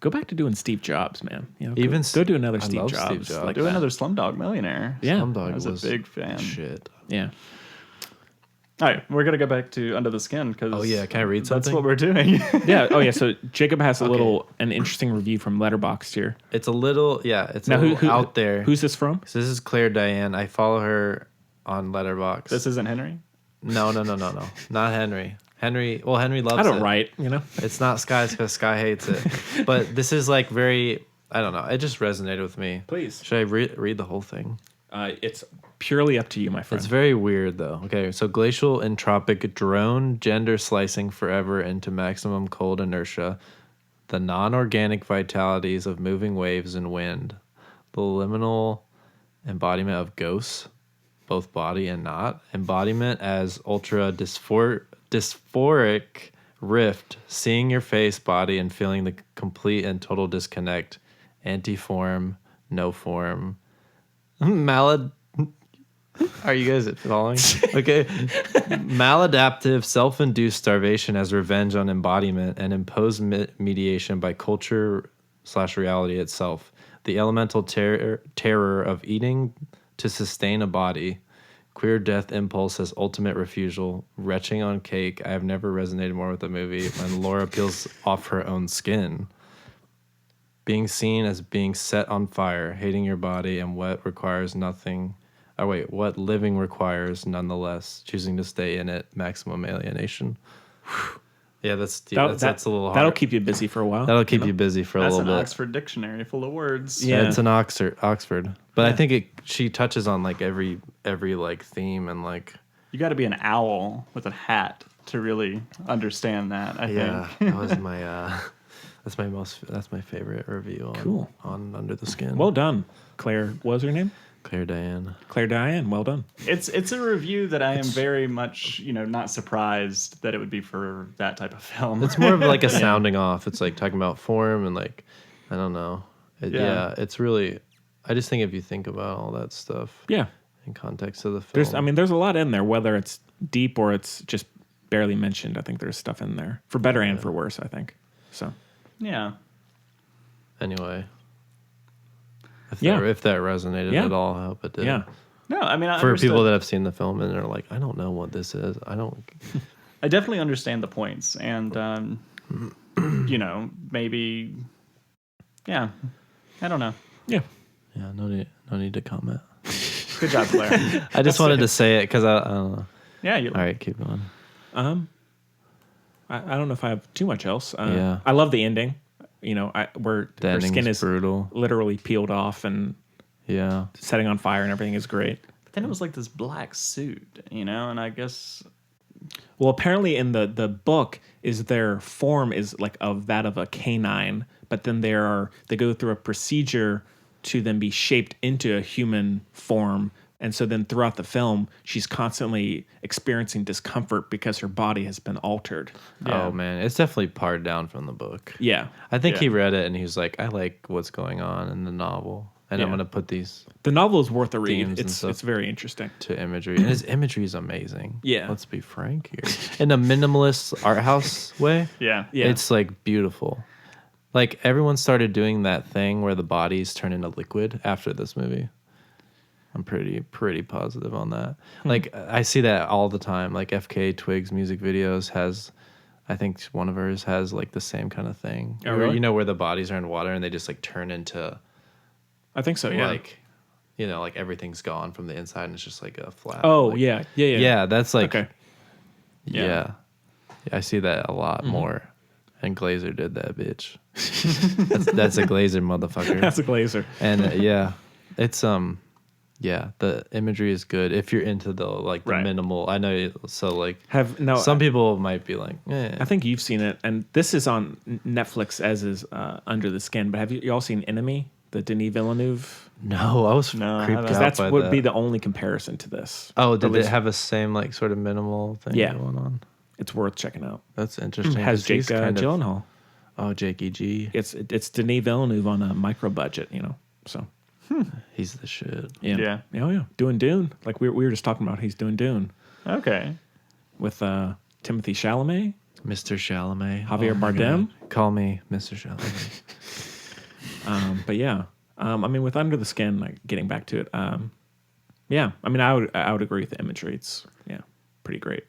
Go back to doing Steve Jobs, man. You know, Even go do another I Steve love Jobs. Steve Jobs. Like Do that. another Slumdog Millionaire. Yeah. Slumdog I was a big fan. Shit. Yeah. All right, we're gonna go back to Under the Skin because Oh yeah, can I read that's something? what we're doing. Yeah. Oh yeah. So Jacob has an interesting review from Letterboxd here. It's a little, it's Now a little out there. Who's this from? So this is Claire Diane. I follow her on Letterboxd. This isn't Henry. No, not Henry. Henry loves it. I don't write. You know. It's not Sky's because Sky hates it. But this is like very, I don't know. It just resonated with me. Please. Should I read the whole thing? It's purely up to you, my friend. It's very weird though. Okay, so glacial entropic drone gender slicing forever into maximum cold inertia, the non-organic vitalities of moving waves and wind, the liminal embodiment of ghosts, both body and not, embodiment as ultra dysphoric rift, seeing your face, body, and feeling the complete and total disconnect, anti-form, no form, Are you guys following? Okay. Maladaptive, self-induced starvation as revenge on embodiment and imposed mediation by culture/reality itself. The elemental terror of eating to sustain a body. Queer death impulse as ultimate refusal. Retching on cake. I have never resonated more with the movie when Laura peels off her own skin. Being seen as being set on fire, hating your body, and what requires nothing. What living requires nonetheless, choosing to stay in it, maximum alienation. Yeah, that's a little hard. That'll keep you busy for a while. That'll keep you busy for a That's little an bit. Oxford dictionary full of words. Yeah. It's an Oxford. But I think she touches on like every like theme and like You got to be an owl with a hat to really understand that. I think. that was my that's my favorite review on Under the Skin. Well done, Claire. What was her name? Claire Diane. Claire Diane. Well done. It's a review that I am very much not surprised that it would be for that type of film. It's more of like a sounding off. It's like talking about form and like I don't know. It's really. I just think if you think about all that stuff, Yeah. in context of the film, There's a lot in there, whether it's deep or it's just barely mentioned. I think there's stuff in there for better and for worse. I think so. Yeah. anyway. If Yeah. that resonated Yeah. at all, I hope it did. Yeah. No, I mean, For people that have seen the film and they're like, I don't know what this is. I definitely understand the points, and maybe, yeah, I don't know. Yeah. Yeah, no need to comment. Good job, Claire. I just wanted to say it because I don't know. Yeah, All right, keep going. I don't know if I have too much else. Yeah. I love the ending. Where The her skin ending's is brutal. literally peeled off and Yeah. setting on fire and everything is great. But then it was like this black suit, and I guess Well, apparently in the book is their form is like of that of a canine, but then they go through a procedure to then be shaped into a human form. And so then throughout the film, she's constantly experiencing discomfort because her body has been altered. Yeah. Oh man, it's definitely pared down from the book. Yeah. I think Yeah. he read it and he was like, I like what's going on in the novel, and I'm Yeah. gonna put these The novel is worth a read. Themes and It's stuff. very interesting. to imagery, and his imagery is amazing. Yeah. Let's be frank here. In a minimalist art house way, Yeah. Yeah. it's like beautiful. Like everyone started doing that thing where the bodies turn into liquid after this movie. I'm pretty positive on that. Like I see that all the time. Like FK Twigs music videos has, I think one of hers has like the same kind of thing. Oh, Where, really? you know, where the bodies are in water and they just like turn into I think so, yeah. like, you know, like everything's gone from the inside and it's just like a flat. oh, like- yeah. Yeah, that's like, Okay. yeah. I see that a lot more. And Glazer did that, bitch. that's a Glazer motherfucker. That's a Glazer. And yeah, it's yeah, the imagery is good if you're into the like the Right. minimal. I know, so like Some some people might be like, I think you've seen it, and this is on Netflix, as is Under the Skin. But have you all seen Enemy, the Denis Villeneuve? no, I was No, I creeped haven't. out That's by would that. be the only comparison to this. Oh, Or did at it least have a same like sort of minimal thing Yeah. going on? It's worth checking out. That's interesting. Has 'cause he's Jake kind of- Gyllenhaal. Oh, Jakey G. It's Denis Villeneuve on a micro budget, you know. So He's the shit. yeah, Yeah. Oh yeah, doing Dune. Like we were just talking about, he's doing Dune Okay. with Timothy Chalamet, Mr. Chalamet. Javier Oh my Bardem. God. Call me Mr. Chalamet. But yeah, I mean, with Under the Skin, like getting back to it, yeah, I mean, I would agree with the imagery. It's pretty great.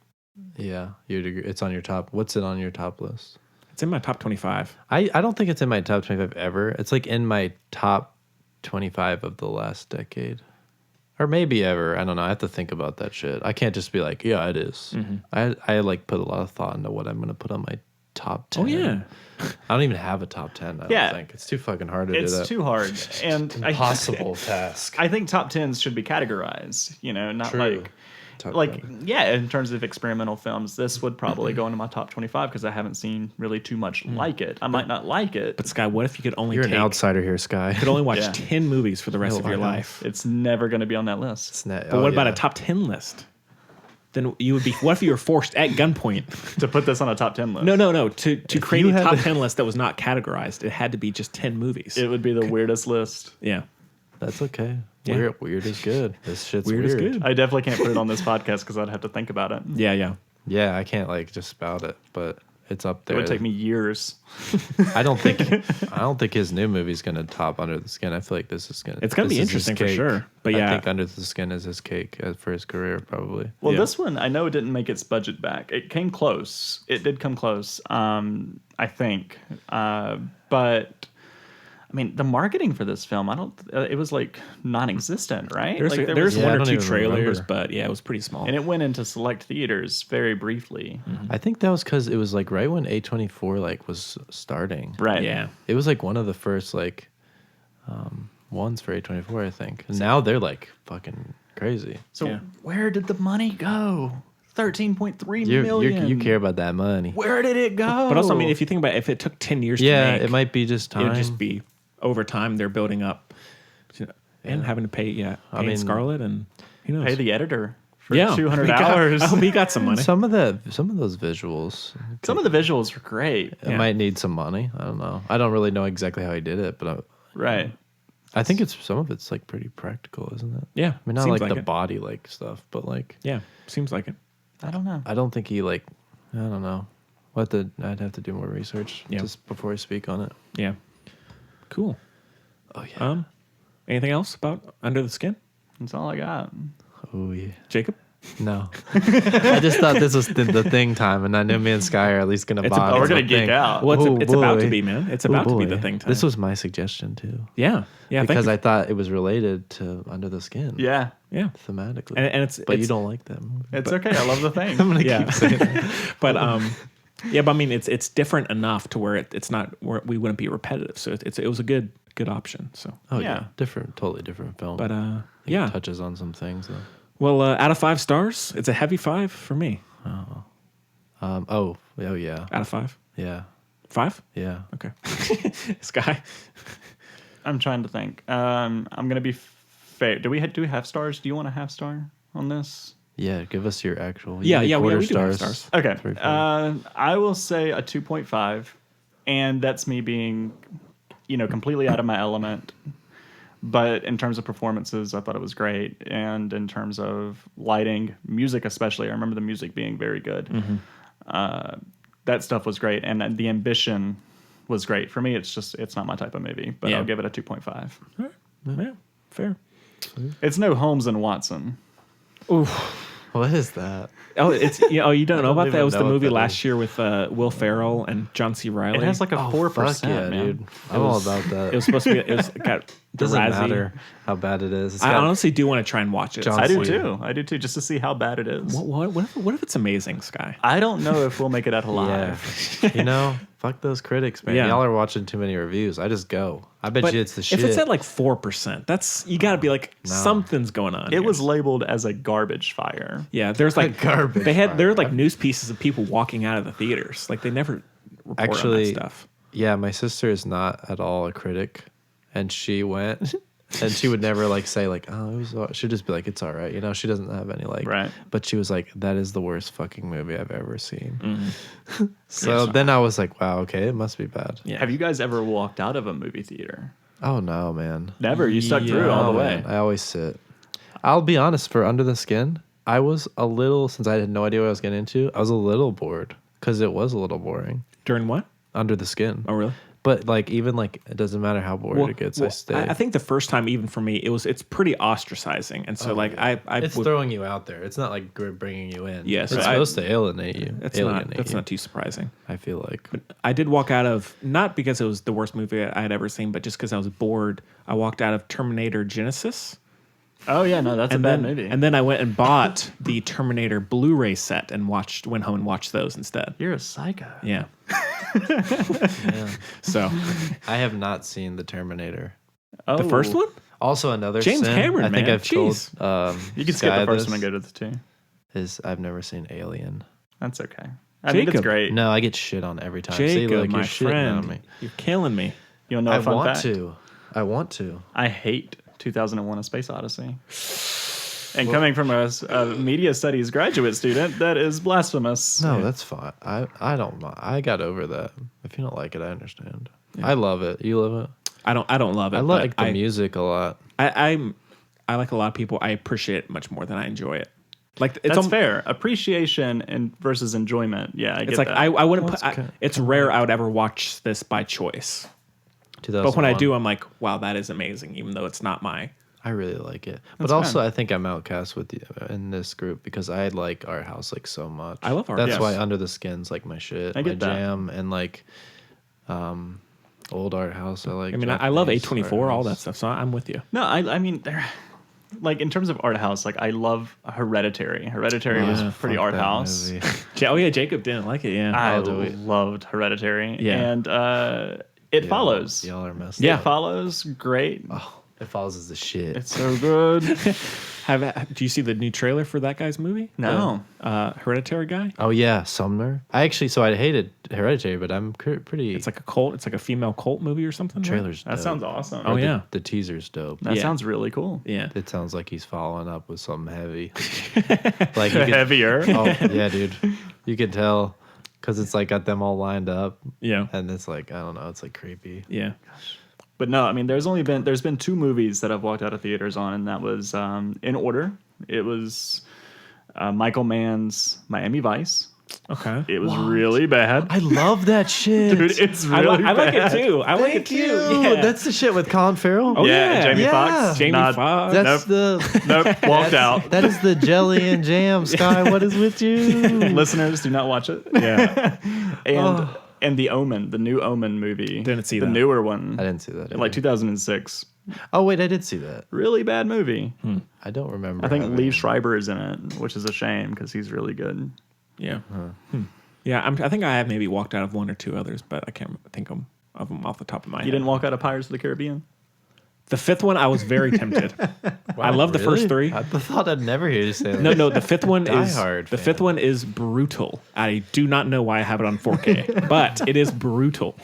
Yeah, you'd agree. It's on your top. What's it on your top list? It's in my top 25. I don't think it's in my top 25 ever. It's like in my top 25 of the last decade. Or maybe ever. I don't know. I have to think about that shit. I can't just be like, yeah, it is. I like put a lot of thought into what I'm going to put on my top 10. Oh yeah, I don't even have a top 10. I Yeah. don't think. It's too fucking hard to do It's that. too hard. And Impossible task. I think top 10s should be categorized, you know, not True. Top like 10. yeah, in terms of experimental films, this would probably go into my top 25 because I haven't seen really too much like it. I might not like it, but Sky, what if you could only You're take, an outsider here, Sky. could only watch Yeah. 10 movies for the rest of I your know. life? it's never going to be on that list. It's not- But oh, what about yeah. a top 10 list? Then you would be. What if you were forced at gunpoint? To put this on a top 10 list. No. To create you a had top to- 10 list that was not categorized, it had to be just 10 movies. It would be the weirdest list. Yeah. That's okay. Yeah. Weird is good. This shit's Weird weird. is good. I definitely can't put it on this podcast because I'd have to think about it. Yeah. Yeah, I can't like just spout it, but it's up It there. would take me years. I don't think his new movie's gonna top Under the Skin. I feel like this is gonna. It's gonna be this is his interesting for cake. sure. But I yeah. think Under the Skin is his cake for his career, probably. Well, Yeah. this one, I know it didn't make its budget back. It came close. It did come close, I think. But, I mean, the marketing for this film, it was like non-existent, right? There's Like, there's Yeah, I one or don't two even trailers, remember. but yeah, it was pretty small. and it went into select theaters very briefly. I think that was because it was like right when A24 like was starting. Right. Yeah. It was like one of the first like ones for A24, I think. And now they're like fucking crazy. So Yeah. where did the money go? 13.3 million. You care about that money. Where did it go? But also, I mean, if you think about it, if it took 10 years Yeah, to make, it might be just it time. would just be over time they're building up and having to pay, paying Scarlett and who knows. Pay the editor for yeah, 200 he got- hours. I hope he got some money. some of those visuals. Some of the visuals were great. It Yeah. might need some money. I don't know. I don't really know exactly how he did it, but Right. I think some of it's like pretty practical, isn't it? Yeah, I mean, not seems like the it. body like stuff, but like Yeah, seems like it. I don't know. I don't think he like I don't know. I'd have to do more research just before I speak on it. Yeah, cool. Oh yeah. Anything else about Under the Skin, That's all I got. Oh yeah. Jacob? No. I just thought this was the thing time, and I knew me and Sky are at least gonna It's bond. about- we're on gonna the geek thing. out. Well, Oh, it's about to boy. be, man. It's Oh, about to be boy. the thing time. This was my suggestion too, yeah. because thank I thought it was related to Under the Skin. Yeah. you. yeah, Thematically. and it's but you it's- don't like that movie. It's okay. I love the thing. I'm gonna Yeah. keep saying that. but yeah, but I mean, it's different enough to where it's not where we wouldn't be repetitive. So it was a good option. So, Oh Yeah. yeah. Totally different film. but It yeah. touches on some things though. Well, out of 5 stars, it's a heavy 5 for me. Oh yeah. Out of 5. Yeah. 5? Yeah. Okay. Sky? I'm trying to think. I'm gonna be fair. Do we have stars? Do you want a half star on this? Yeah, give us your actual. Yeah, You yeah, make we quarter do have stars. stars. Okay. 3, 4. I will say a 2.5, and that's me being, completely out of my element. But in terms of performances, I thought it was great, and in terms of lighting, music especially, I remember the music being very good. That stuff was great, and the ambition was great. For me, it's not my type of movie, but Yeah. I'll give it a 2.5. Yeah, fair. It's no Holmes and Watson. What is that? Oh, you don't know about that? even It was the know what movie that last is. year with Will Ferrell and John C. Reilly. It has like a 4%, Fuck yeah, man. dude. I'm all about that. It was supposed to be. It got the Doesn't Razzie. matter how bad it is. It's I got- honestly do want to try and watch it. John I do Cena. too. I do too, just to see how bad it is. What if it's amazing, Sky? I don't know if we'll make it out alive. Yeah. Fuck those critics, man. Yeah. Y'all are watching too many reviews. I just go. I bet But you it's the shit. if it's at like 4%, that's you got to be like something's going on. It here. was labeled as a garbage fire. Yeah, there's like garbage there were like news pieces of people walking out of the theaters. Like they never report Actually, on that stuff. Yeah, my sister is not at all a critic, and she went, and she would never like say like, oh, it was. She'd just be like, it's all right, She doesn't have any like. Right. But she was like, that is the worst fucking movie I've ever seen. Mm-hmm. So then I was like, wow, okay, it must be bad. Yeah. Have you guys ever walked out of a movie theater? Oh no, man. Never. You stuck through all the No, way. man. I always sit. I'll be honest. For Under the Skin, I was a little since I had no idea what I was getting into. I was a little bored because it was a little boring. During what? Under the Skin. Oh, really? But like even like it doesn't matter how bored it gets. I stay. I think the first time, even for me, it's pretty ostracizing, and so like I it's would, throwing you out there. It's not like bringing you in. Yeah, it's so supposed to alienate you. that's alienate not too surprising. I feel like. I did walk out of not because it was the worst movie I had ever seen, but just because I was bored. I walked out of Terminator Genesis. Oh yeah, no, that's a bad movie. And then I went and bought the Terminator Blu-ray set and went home and watched those instead. You're a psycho. Yeah. Yeah. So I have not seen the Terminator. Oh, the first one? Also, another James sin, Cameron, I think man. I've Jeez. told. You can skip Sky the first this, one and go to the 2. Is I've never seen Alien. That's okay. I mean, it's Jacob. great. No, I get shit on every time. See, Jacob, look, my you're shitting on friend, me. you're killing me. You want to know I a fun want fact? to. I want to. I hate 2001: A Space Odyssey. And coming from a media studies graduate student, that is blasphemous. No, that's fine. I don't mind. I got over that. If you don't like it, I understand. I love it. You love it? I don't love it. I but like the music a lot. I like a lot of people. I appreciate it much more than I enjoy it. Like it's That's fair. Appreciation and versus enjoyment. Yeah, I get It's like that. I wouldn't. Well, put, it's rare I would ever watch this by choice. But when I do, I'm like, wow, that is amazing. Even though it's not my. I really like it. But That's also, fine. I think I'm outcast with you in this group because I like Art House like so much. I love Art That's House. why Under the Skin's like my shit, I my get that. jam, and like old Art House. I like. I mean, I love Japanese A24, Art all House. that stuff. So I'm with you. No, I mean, they're like in terms of art house. Like I love Hereditary. Hereditary was pretty Fuck art that house. movie. Oh yeah, Jacob didn't like it. Yeah. I do we? loved Hereditary. Yeah. And it follows. Y'all are messed Yeah. It follows. Great. It follows as the shit. It's so good. Do you see the new trailer for that guy's movie? No. The, Hereditary guy. Oh yeah, Sumner. I hated Hereditary, but I'm pretty. It's like a cult. It's like a female cult movie or something. right? trailers. That dope. sounds awesome. Oh, Or yeah. the teaser's dope. That Yeah. sounds really cool. Yeah. It sounds like he's following up with something heavy. Like you could, Heavier. oh yeah, dude. You can tell because it's like got them all lined up, Yeah. and it's like I don't know, it's like creepy. Yeah. But no, I mean, there's been 2 movies that I've walked out of theaters on, and that was in order. It was Michael Mann's Miami Vice. Okay. It was really bad. I love that shit, Dude, it's really I like it bad. too. I like it Thank too. you. Yeah. That's the shit with Colin Farrell. Oh, Yeah, yeah. Jamie Yeah. Foxx. Jamie Not- Foxx. That's the Nope, walked out. that is the jelly and jam. Sky, what is with you? Listeners, do not watch it. Yeah. And the Omen, the new Omen movie. Didn't see the that. newer one. I didn't see that. Like either. 2006. Oh wait, I did see that. Really bad movie. I don't remember. I think having- Liev Schreiber is in it, which is a shame because he's really good. Yeah. Yeah. I think I have maybe walked out of one or 2 others, but I can't think of them off the top of my head. You didn't walk out of Pirates of the Caribbean? The fifth one, I was very tempted. I love the first three. I thought I'd never hear you say that. No, the fifth one is Diehard the fan. fifth one is brutal. I do not know why I have it on 4K, but it is brutal.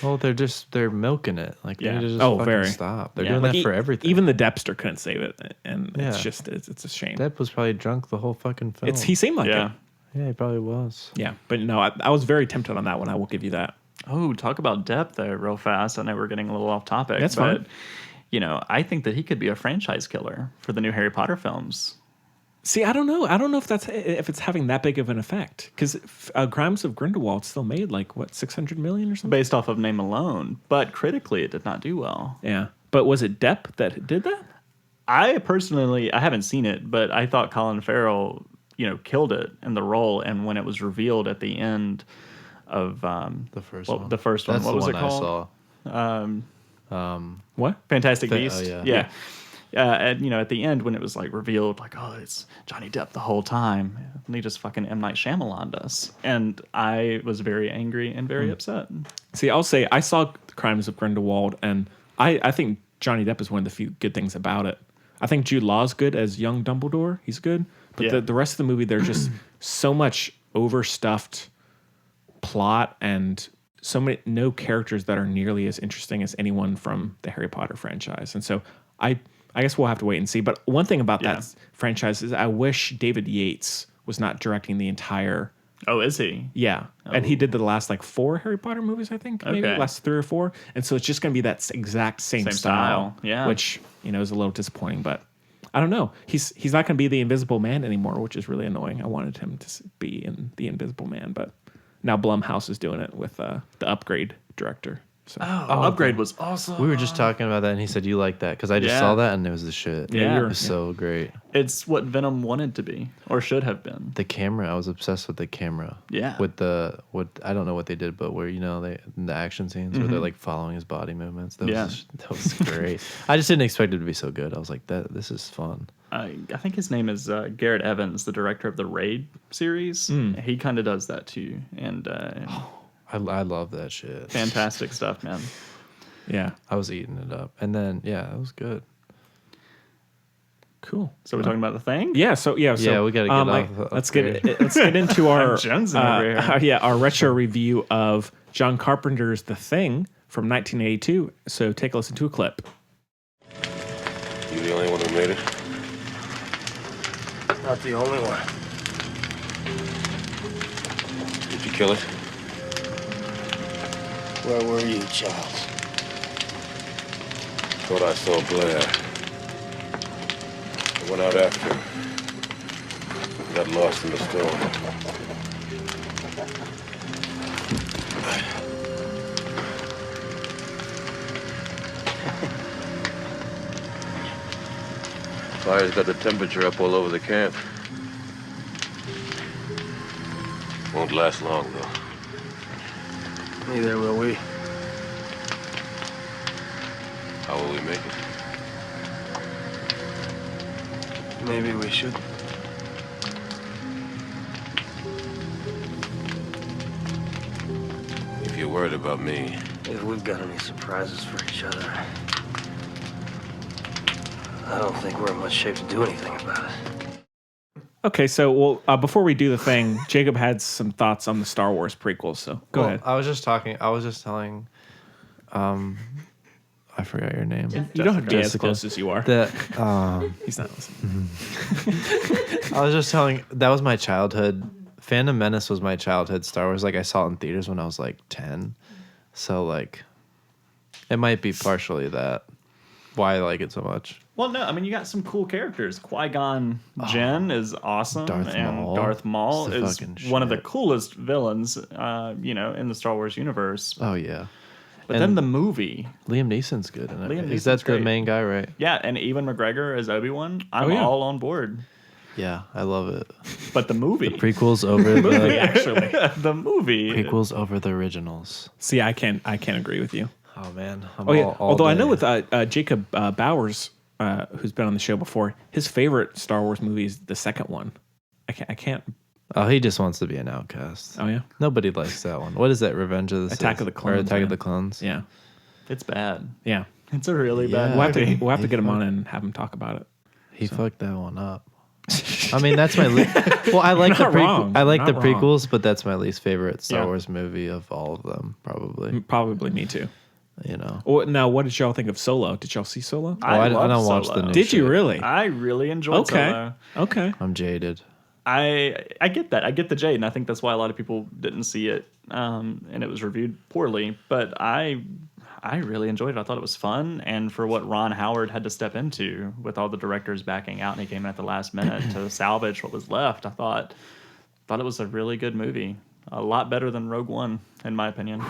Well, they're milking it. Like Yeah. they just Oh, fucking very. stop. They're Yeah. doing Like that for everything. Even the Depster couldn't save it, and Yeah. it's a shame. Depp was probably drunk the whole fucking film. He seemed like Yeah. it. Yeah, he probably was. Yeah, but no, I was very tempted on that one. I will give you that. Oh, talk about depth there real fast. I know we're getting a little off topic. That's but, fine. I think that he could be a franchise killer for the new Harry Potter films. See, I don't know. I don't know if it's having that big of an effect because Crimes of Grindelwald still made like what 600 million or something. Based off of name alone, but critically it did not do well. Yeah, but was it Depp that did that? I personally, I haven't seen it, but I thought Colin Farrell, killed it in the role. And when it was revealed at the end of The first one. the first one, That's what the was one it called? I saw. What? Fantastic Oh, Beast. yeah. At the end when it was like revealed, like, oh, it's Johnny Depp the whole time, and he just fucking M. Night Shyamalan'd us, and I was very angry and very upset. See, I'll say I saw Crimes of Grindelwald, and I think Johnny Depp is one of the few good things about it. I think Jude Law's good as young Dumbledore. He's good. But Yeah. the rest of the movie, there's just so much overstuffed plot and no characters that are nearly as interesting as anyone from the Harry Potter franchise. And so I guess we'll have to wait and see. But one thing about Yeah. that franchise is I wish David Yates was not directing the entire. Oh, is he? Yeah. And he did the last like 4 Harry Potter movies, I think, maybe Okay. last 3 or 4. And so it's just going to be that exact same style. Yeah. Which, is a little disappointing, but I don't know. He's not going to be the Invisible Man anymore, which is really annoying. I wanted him to be in the Invisible Man, but now Blumhouse is doing it with the Upgrade director. So Upgrade was awesome. We were just talking about that, and he said you like that because I just Yeah. saw that, and it was the shit. Yeah. It was so great. It's what Venom wanted to be, or should have been. The camera, I was obsessed with the camera. Yeah. With I don't know what they did, but where they in the action scenes where they're like following his body movements. That Yeah. that was great. I just didn't expect it to be so good. I was like, this is fun. I think his name is Garrett Evans, the director of the Raid series. He kind of does that too, and I love that shit. fantastic stuff, man. yeah, I was eating it up, and then it was good. cool. So we're talking about the thing. Yeah, so Yeah, we gotta get off let's get into our Jonesing over here. our retro review of John Carpenter's The Thing from 1982. So take a listen to a clip. You the only one who made it? Not the only one. Did you kill it? Where were you, Charles? Thought I saw Blair. I went out after him. Got lost in the storm. Fire's got the temperature up all over the camp. Won't last long, though. Neither will we. How will we make it? Maybe we should. If you're worried about me, If we've got any surprises for each other, I don't think we're in much shape to do anything about it. Okay, so before we do the thing, Jacob had some thoughts on the Star Wars prequels. So go ahead. I was just telling. I forgot your name. You don't have to be as Jessica. close as you are. That He's not listening. I was just telling. That was my childhood. Phantom Menace was my childhood Star Wars. Like I saw it in theaters when I was like 10. So like, it might be partially that why I like it so much. Well, no, I mean you got some cool characters. Qui-Gon Jinn is awesome, Darth and Maul. Darth Maul It's the is fucking one of the shit. coolest villains, in the Star Wars universe. Oh yeah, But and then the movie, Liam Neeson's good in it. Liam Is that Neeson's the great. main guy, right? yeah, and Ewan McGregor as Obi-Wan. I'm yeah. all on board. Yeah, I love it. But the movie, Prequels over the Actually, the movie, prequels over the originals. see, I can't agree with you. Oh man. Oh yeah. all Although I know day. with Jacob Bowers, who's been on the show before, his favorite Star Wars movie is the second one. I can't. Oh, he just wants to be an outcast. Oh yeah. Nobody likes that one. What is that? Revenge of the Attack Sith? of the Or Clones, Attack yeah. of the Clones. Yeah. it's bad. Yeah. It's a really Yeah. bad We'll have movie. to get him on and have him talk about it. He fucked that one up. I mean, that's my well. I like the Not wrong. I like Not the wrong. prequels, but that's my least favorite Star Yeah. Wars movie of all of them, probably. Probably me too. You know, Well, now, what did y'all think of Solo? Did y'all see Solo? I love don't watch the Solo. new Did you shit. really? I really enjoyed Okay. Solo. Okay. I'm jaded. I get that. I get the jade, and I think that's why a lot of people didn't see it, and it was reviewed poorly. But I really enjoyed it. I thought it was fun, and for what Ron Howard had to step into with all the directors backing out, and he came in at the last minute to salvage what was left. I thought it was a really good movie. A lot better than Rogue One, in my opinion.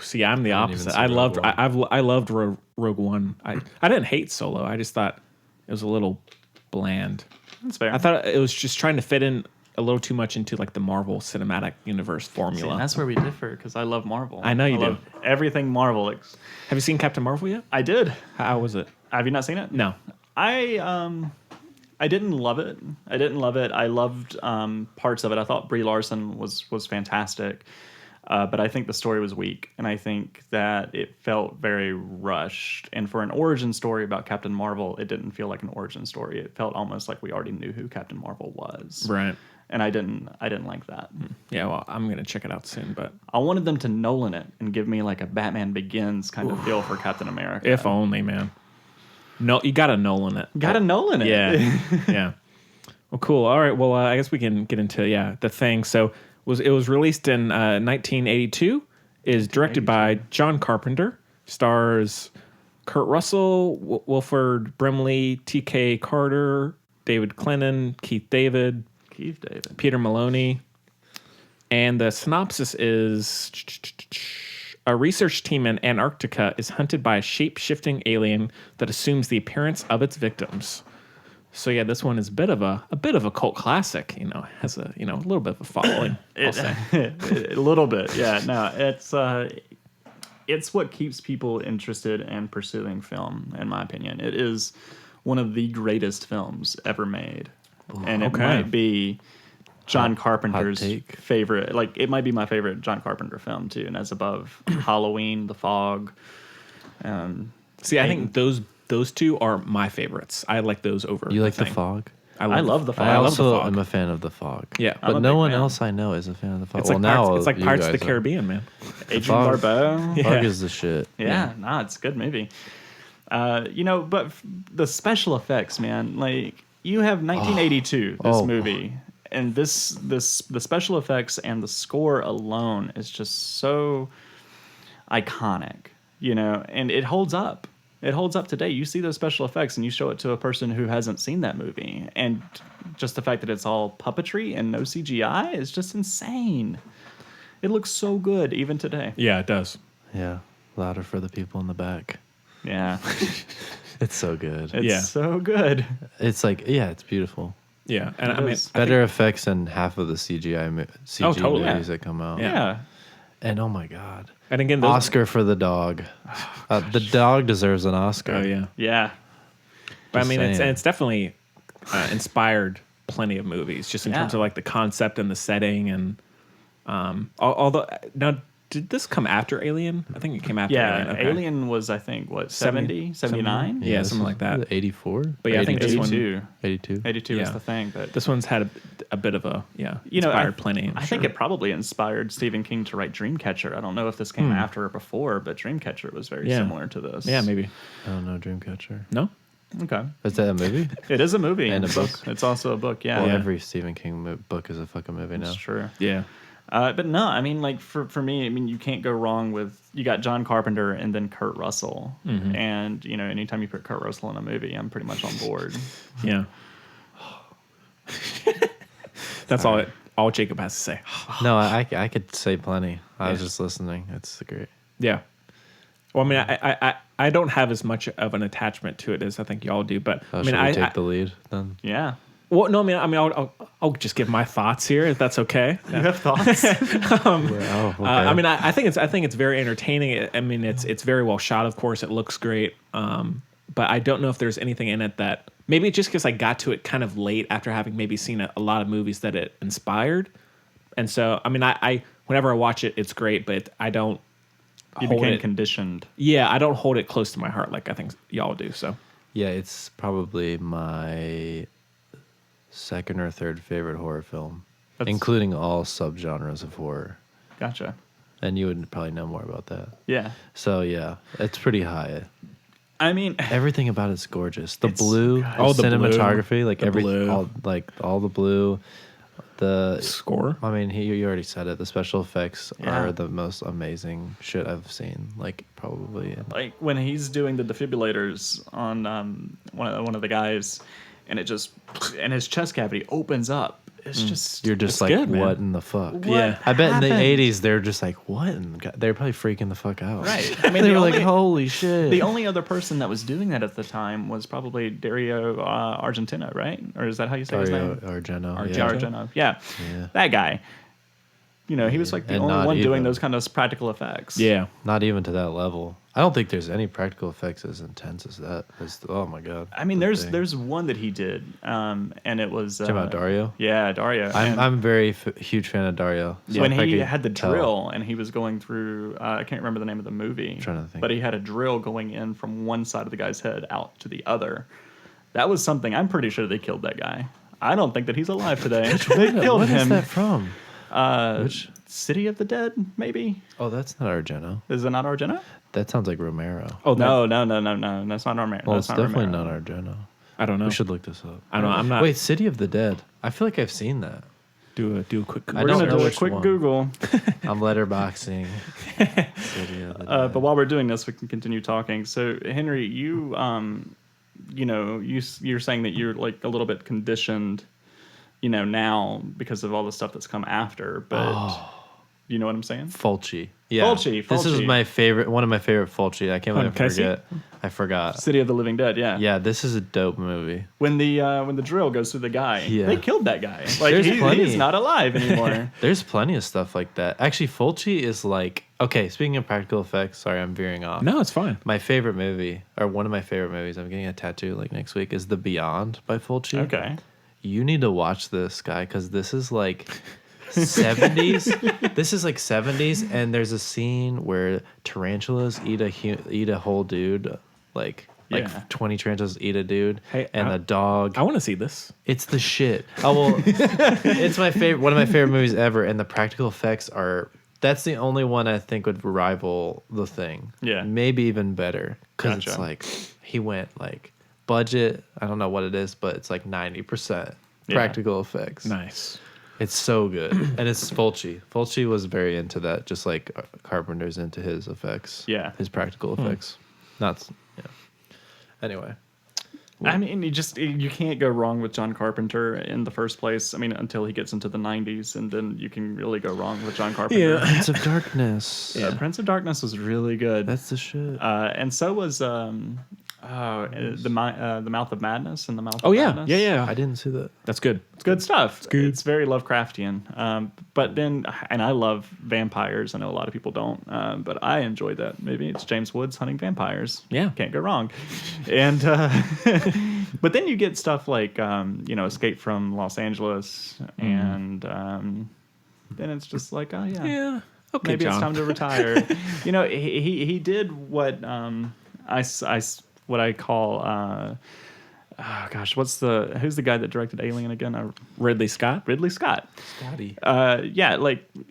See, I'm the I didn't even opposite. see I Rogue loved. One. I loved Rogue One. I didn't hate Solo. I just thought it was a little bland. That's fair. I thought it was just trying to fit in a little too much into like the Marvel Cinematic Universe See, formula. and that's where we differ, because I love Marvel. I know you do. love everything Marvel. Have you seen Captain Marvel yet? I did. How was it? Have you not seen it? No. I didn't love it. I loved parts of it. I thought Brie Larson was fantastic, but I think the story was weak, and I think that it felt very rushed. And for an origin story about Captain Marvel, it didn't feel like an origin story. It felt almost like we already knew who Captain Marvel was, Right. and I didn't like that. Yeah. Well, I'm gonna check it out soon, but I wanted them to Nolan it and give me like a Batman Begins kind of feel for Captain America. if only, man. No, you got to Nolan it. Got to Nolan it. Yeah. Yeah. Well, cool. All right. Well, I guess we can get into the thing. So it was released in 1982. Is directed by John Carpenter. Stars Kurt Russell, Wilford Brimley, T.K. Carter, David Clennon, Keith David, Peter Maloney. And the synopsis is: a research team in Antarctica is hunted by a shape-shifting alien that assumes the appearance of its victims. So yeah, this one is a bit of a cult classic. Has a little bit of a following. I'll say. A little bit, yeah. No, it's what keeps people interested in pursuing film, in my opinion. It is one of the greatest films ever made, and it okay. might be John Hot Carpenter's take. favorite. Like, it might be my favorite John Carpenter film too, and that's above Halloween, The Fog. See, I think those two are my favorites. I like those over. You like The Thing. Fog? I love The Fog. I love The also Fog. am a fan of The Fog. Yeah. I'm a But no big one fan. else I know is a fan of The Fog. It's like Pirates, it's like you Pirates of the guys are. Caribbean, man. Adrian Fog. Barbeau. Yeah. Fog is the shit. Yeah, no, it's a good movie. But the special effects, man, like, you have 1982, this movie, and the special effects and the score alone is just so iconic, and it holds up. It holds up today. You see those special effects and you show it to a person who hasn't seen that movie, and just the fact that it's all puppetry and no CGI is just insane. It looks so good even today. Yeah, it does. Yeah. Louder for the people in the back. Yeah. It's so good. It's Yeah. so good. It's like, yeah, it's beautiful. Yeah, and It I mean, is. Better effects than half of the CG totally. movies that come out. Yeah. And oh my God. and again, those, Oscar for the dog. The dog deserves an Oscar. Oh yeah, Yeah. but I Just mean, saying. it's definitely inspired plenty of movies, just in terms Yeah. of like the concept and the setting, and although now. Did this come after Alien? I think it came after Yeah, Alien. Okay. Alien was, I think, what, 70, 79? Yeah, this something is like that. 84? But yeah, I think this one, 82. 82. 82 is Yeah. the thing, but this one's had a bit of a inspired plenty. I'm I think sure. it probably inspired Stephen King to write Dreamcatcher. I don't know if this came after or before, but Dreamcatcher was very Yeah. similar to this. Yeah, maybe. I don't know, Dreamcatcher. No. Okay. Is that a movie? It is a movie. And a book. It's also a book, yeah. Well, Yeah. every Stephen King book is a fucking movie now. That's true. Yeah. But no, I mean, like, for me, I mean, you can't go wrong with, you got John Carpenter and then Kurt Russell. Mm-hmm. And, anytime you put Kurt Russell in a movie, I'm pretty much on board. Yeah. That's all Jacob has to say. No, I could say plenty. I was just listening. It's great. Yeah. Well, I mean, I don't have as much of an attachment to it as I think y'all do, but I mean, Should we I take the lead then? Yeah. well, no, I mean, I'll just give my thoughts here if that's okay. You have thoughts? Oh, okay. I mean, I think it's very entertaining. I mean, it's very well shot. Of course, it looks great. But I don't know if there's anything in it that maybe just because I got to it kind of late after having maybe seen a lot of movies that it inspired. And so, I mean, I whenever I watch it, it's great, but I don't You hold became it. conditioned. Yeah, I don't hold it close to my heart like I think y'all do. So Yeah, it's probably my second or third favorite horror film, including all subgenres of horror. Gotcha. And you would probably know more about that. Yeah. So yeah, it's pretty high. I mean, Everything about it's gorgeous. The It's- blue, God. Oh, the cinematography, like blue. The blue. all the blue. The score. I mean, you already said it. The special effects Yeah. are the most amazing shit I've seen. Like probably. like when he's doing the defibrillators on one of the guys, and and his chest cavity opens up. It's just You're just It's like, good, man. what in the fuck? What Yeah. I bet in the happened? 80s they're just like, what? They're probably freaking the fuck out. Right. I mean, they the were like, only- holy shit. The only other person that was doing that at the time was probably Dario Argentino, right? Or is that how you say his Dario name? Argento. Argento. Yeah. Yeah. That guy. You know, he was like the And only not one doing even- those kind of practical effects. Yeah. Not even to that level. I don't think there's any practical effects as intense as that. Oh my god. I mean, That thing. there's one that he did, and it was Talking about Dario? Yeah, Dario. I'm And a very huge fan of Dario. So when if I he could had the tell- drill and he was going through, I can't remember the name of the movie. trying to think. But he had a drill going in from one side of the guy's head out to the other. That was something. I'm pretty sure they killed that guy. I don't think that he's alive today. They killed What is him. that from? Which City of the Dead? Maybe. Oh, that's not Argento. Is it not Argento? That sounds like Romero. Oh No. That's not Romero. Well, That's it's not definitely Romero. not Argento. I don't know. We should look this up. I don't know. I'm not. Wait, City of the Dead. I feel like I've seen that. Do a quick. I We're don't gonna know do a which quick one. Google. I'm letterboxing. City of the Dead. But while we're doing this, we can continue talking. So, Henry, you, you're saying that you're like a little bit conditioned, now because of all the stuff that's come after. But you know what I'm saying? Fulci. Yeah. Fulci, This is Fulci. my favorite. One of my favorite Fulci. I can't believe Can I I see forget. I forgot. City of the Living Dead. Yeah. Yeah, this is a dope movie. When the drill goes through the guy, Yeah. they killed that guy. Like There's plenty. he's not alive anymore. There's plenty of stuff like that. Actually, Fulci is like, okay, speaking of practical effects, sorry, I'm veering off. No, it's fine. My favorite movie, or one of my favorite movies, I'm getting a tattoo like next week, is The Beyond by Fulci. Okay. You need to watch this, guy, because this is like 70s. This is like 70s, and there's a scene where tarantulas eat a whole dude, like Yeah. 20 tarantulas eat a dude, Hey, and a dog. I want to see this. It's the shit. Oh well, it's my favorite. One of my favorite movies ever, and the practical effects are. That's the only one I think would rival The Thing. Yeah. Maybe even better, because it's Gotcha. like he went like budget. I don't know what it is, but it's like 90% Yeah. practical effects. Nice. It's so good, and it's Fulci. Fulci was very into that, just like Carpenter's into his effects. Yeah. his practical effects. Not. Yeah. Anyway. I mean, you can't go wrong with John Carpenter in the first place. I mean, until he gets into the 90s, and then you can really go wrong with John Carpenter. Yeah. Prince of Darkness. Prince of Darkness was really good. That's the shit. And so was the Mouth of Madness and the Mouth Oh of yeah, Madness. yeah. I didn't see that. That's good. It's good stuff. good. It's very Lovecraftian. But then, and I love vampires. I know a lot of people don't, but I enjoy that. Maybe it's James Woods hunting vampires. Yeah. Can't go wrong. And but then you get stuff like Escape from Los Angeles, and then it's just like, oh yeah, Yeah. Okay, maybe John. it's time to retire. He did what what I call who's the guy that directed Alien again? Ridley Scott. Ridley Scott. Scotty.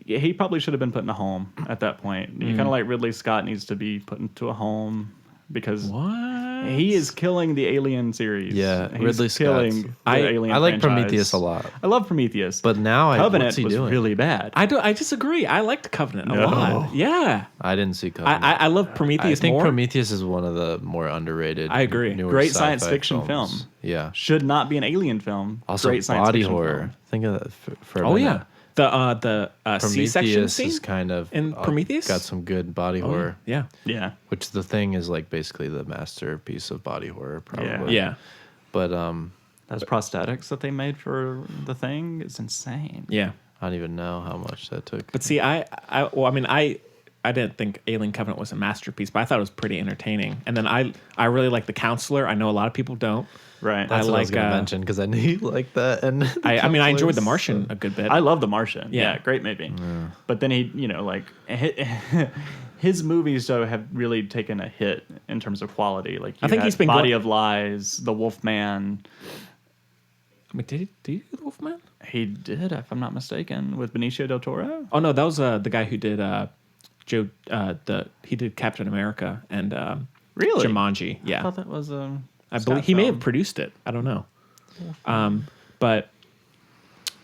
He probably should have been put in a home at that point. You kind of like Ridley Scott needs to be put into a home because What? he is killing the Alien series. Yeah, He's Ridley killing Scott's- the Alien I like franchise. Prometheus a lot. I love Prometheus, But now Covenant what's he was doing? really bad. I disagree. I like the Covenant a No. lot. Yeah. I didn't see Covenant. I love I Prometheus think more. Prometheus is one of the more underrated. I agree. newer Great sci-fi science fiction films. film. Yeah. Should not be an Alien film. Also, Great science body fiction horror. film. Think of that for a Oh minute. yeah. The C-section Prometheus scene is kind of in Prometheus. got some good body horror, Yeah. Yeah. which The Thing is like basically the masterpiece of body horror, probably. Yeah. But Those prosthetics that they made for the thing is insane. Yeah. I don't even know how much that took. But see, I didn't think Alien Covenant was a masterpiece, but I thought it was pretty entertaining. And then I really like The Counselor. I know a lot of people don't. Right. That's what I was like, going to mention because I knew you liked that. And I enjoyed The Martian a good bit. I love The Martian. Yeah. Yeah, great movie. But then he, His movies, though, have really taken a hit in terms of quality. Like, I think he's been Body of Lies, The Wolfman. I mean, did he do The Wolfman? He did, if I'm not mistaken, with Benicio del Toro. Oh no, that was the guy who did he did Captain America and Really? Jumanji. I Yeah, thought that was I believe he may have produced it. I don't know. But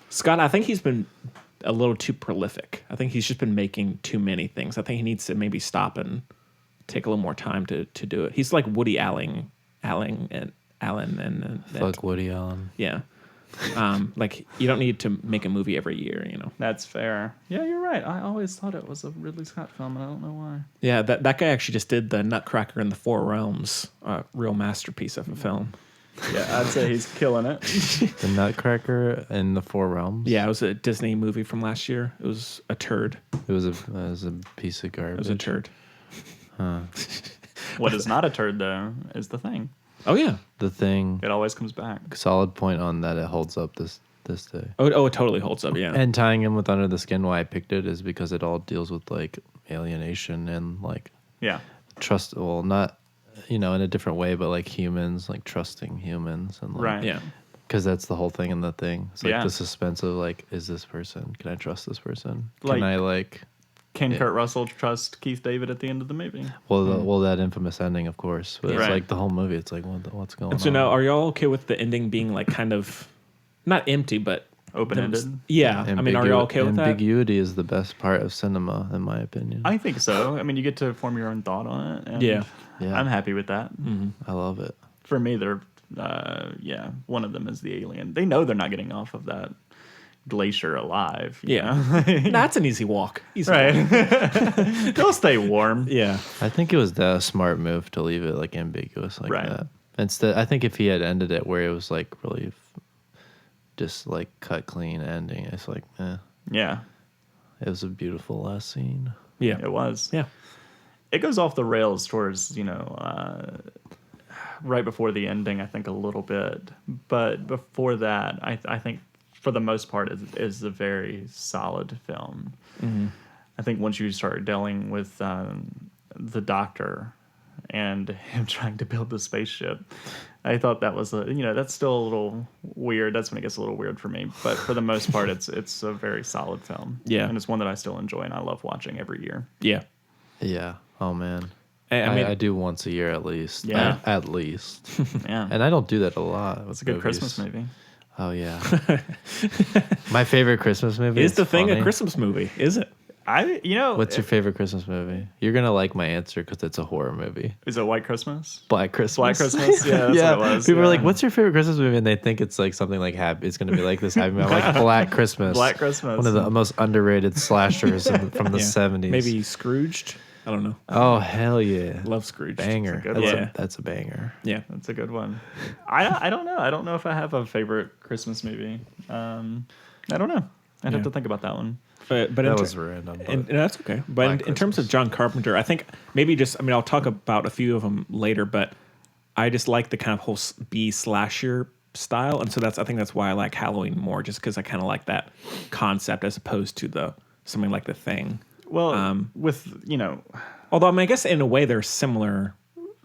Scott, I think he's been a little too prolific. I think he's just been making too many things. I think he needs to maybe stop and take a little more time to do it. He's like Woody Allen and Fuck Woody Allen. yeah. Like you don't need to make a movie every year, That's fair. Yeah, you're right. I always thought it was a Ridley Scott film, and I don't know why. Yeah, that guy actually just did the Nutcracker in the Four Realms, real masterpiece of a film. Yeah, I'd say he's killing it. The Nutcracker and the Four Realms. Yeah, it was a Disney movie from last year. It was a turd. It was a piece of garbage. It was a turd. What is not a turd, though, is The Thing. Oh yeah. The Thing. It always comes back. Solid point on that. It holds up this day. Oh, it totally holds up. Yeah. And tying in with Under the Skin, why I picked it is because it all deals with like alienation and like Yeah. trust. Well, not in a different way, but like humans, like trusting humans, and like, Right. Yeah. because that's the whole thing in the thing. It's like Yeah. the suspense of like, is this person? Can I trust this person? Like- Can I like? Can Yeah. Kurt Russell trust Keith David at the end of the movie? Well, that infamous ending, of course. But it's Right. like the whole movie. It's like, what's going on? And so now, are y'all okay with the ending being like kind of not empty, but Open-ended? Yeah. I mean, are y'all okay with that? Ambiguity is the best part of cinema, in my opinion. I think so. I mean, you get to form your own thought on it. And Yeah. Yeah. I'm happy with that. I love it. For me, they're, one of them is the alien. They know they're not getting off of that glacier alive. you Yeah. know? That's an easy walk. Easy walk. Right. They'll stay warm. Yeah. I think it was the smart move to leave it like ambiguous like Right. that. Instead, I think if he had ended it where it was like really just like cut clean ending, it's like, Yeah, it was a beautiful last scene. Yeah. it was. Yeah. It goes off the rails towards, right before the ending, I think, a little bit. But before that, I think, for the most part, is a very solid film. Mm-hmm. I think once you start dealing with the doctor and him trying to build the spaceship, I thought that was that's still a little weird. That's when it gets a little weird for me. But for the most part, it's a very solid film. Yeah. And it's one that I still enjoy and I love watching every year. Yeah. Yeah. Oh man. I mean, I do once a year at least. Yeah. At least. Yeah. And I don't do that a lot. It's a good Christmas movie. Oh yeah. My favorite Christmas movie is The Thing funny. a Christmas movie? Is it? What's your favorite Christmas movie? You're gonna like my answer because it's a horror movie. Is it White Christmas? Black Christmas. Black Christmas? Yeah, that's what it was. People are yeah. like, "What's your favorite Christmas movie?" And they think it's like something like happy. It's gonna be like this happy movie. I'm like Black Christmas. Black Christmas. One of the most underrated slashers from the Yeah. 70s. Maybe Scrooged? I don't know. Oh hell yeah! Love Scrooged. Banger. good That's, one. that's a banger. Yeah. That's a good one. I don't know. I don't know if I have a favorite Christmas movie. I don't know. I'd have to think about that one. But That was random. but- And that's okay. But in terms of Christmas. John Carpenter, I think maybe I'll talk about a few of them later, but I just like the kind of whole B slasher style. And so I think that's why I like Halloween more, just because I kind of like that concept as opposed to something like The Thing. Well, with, Although, I mean, I guess in a way they're similar.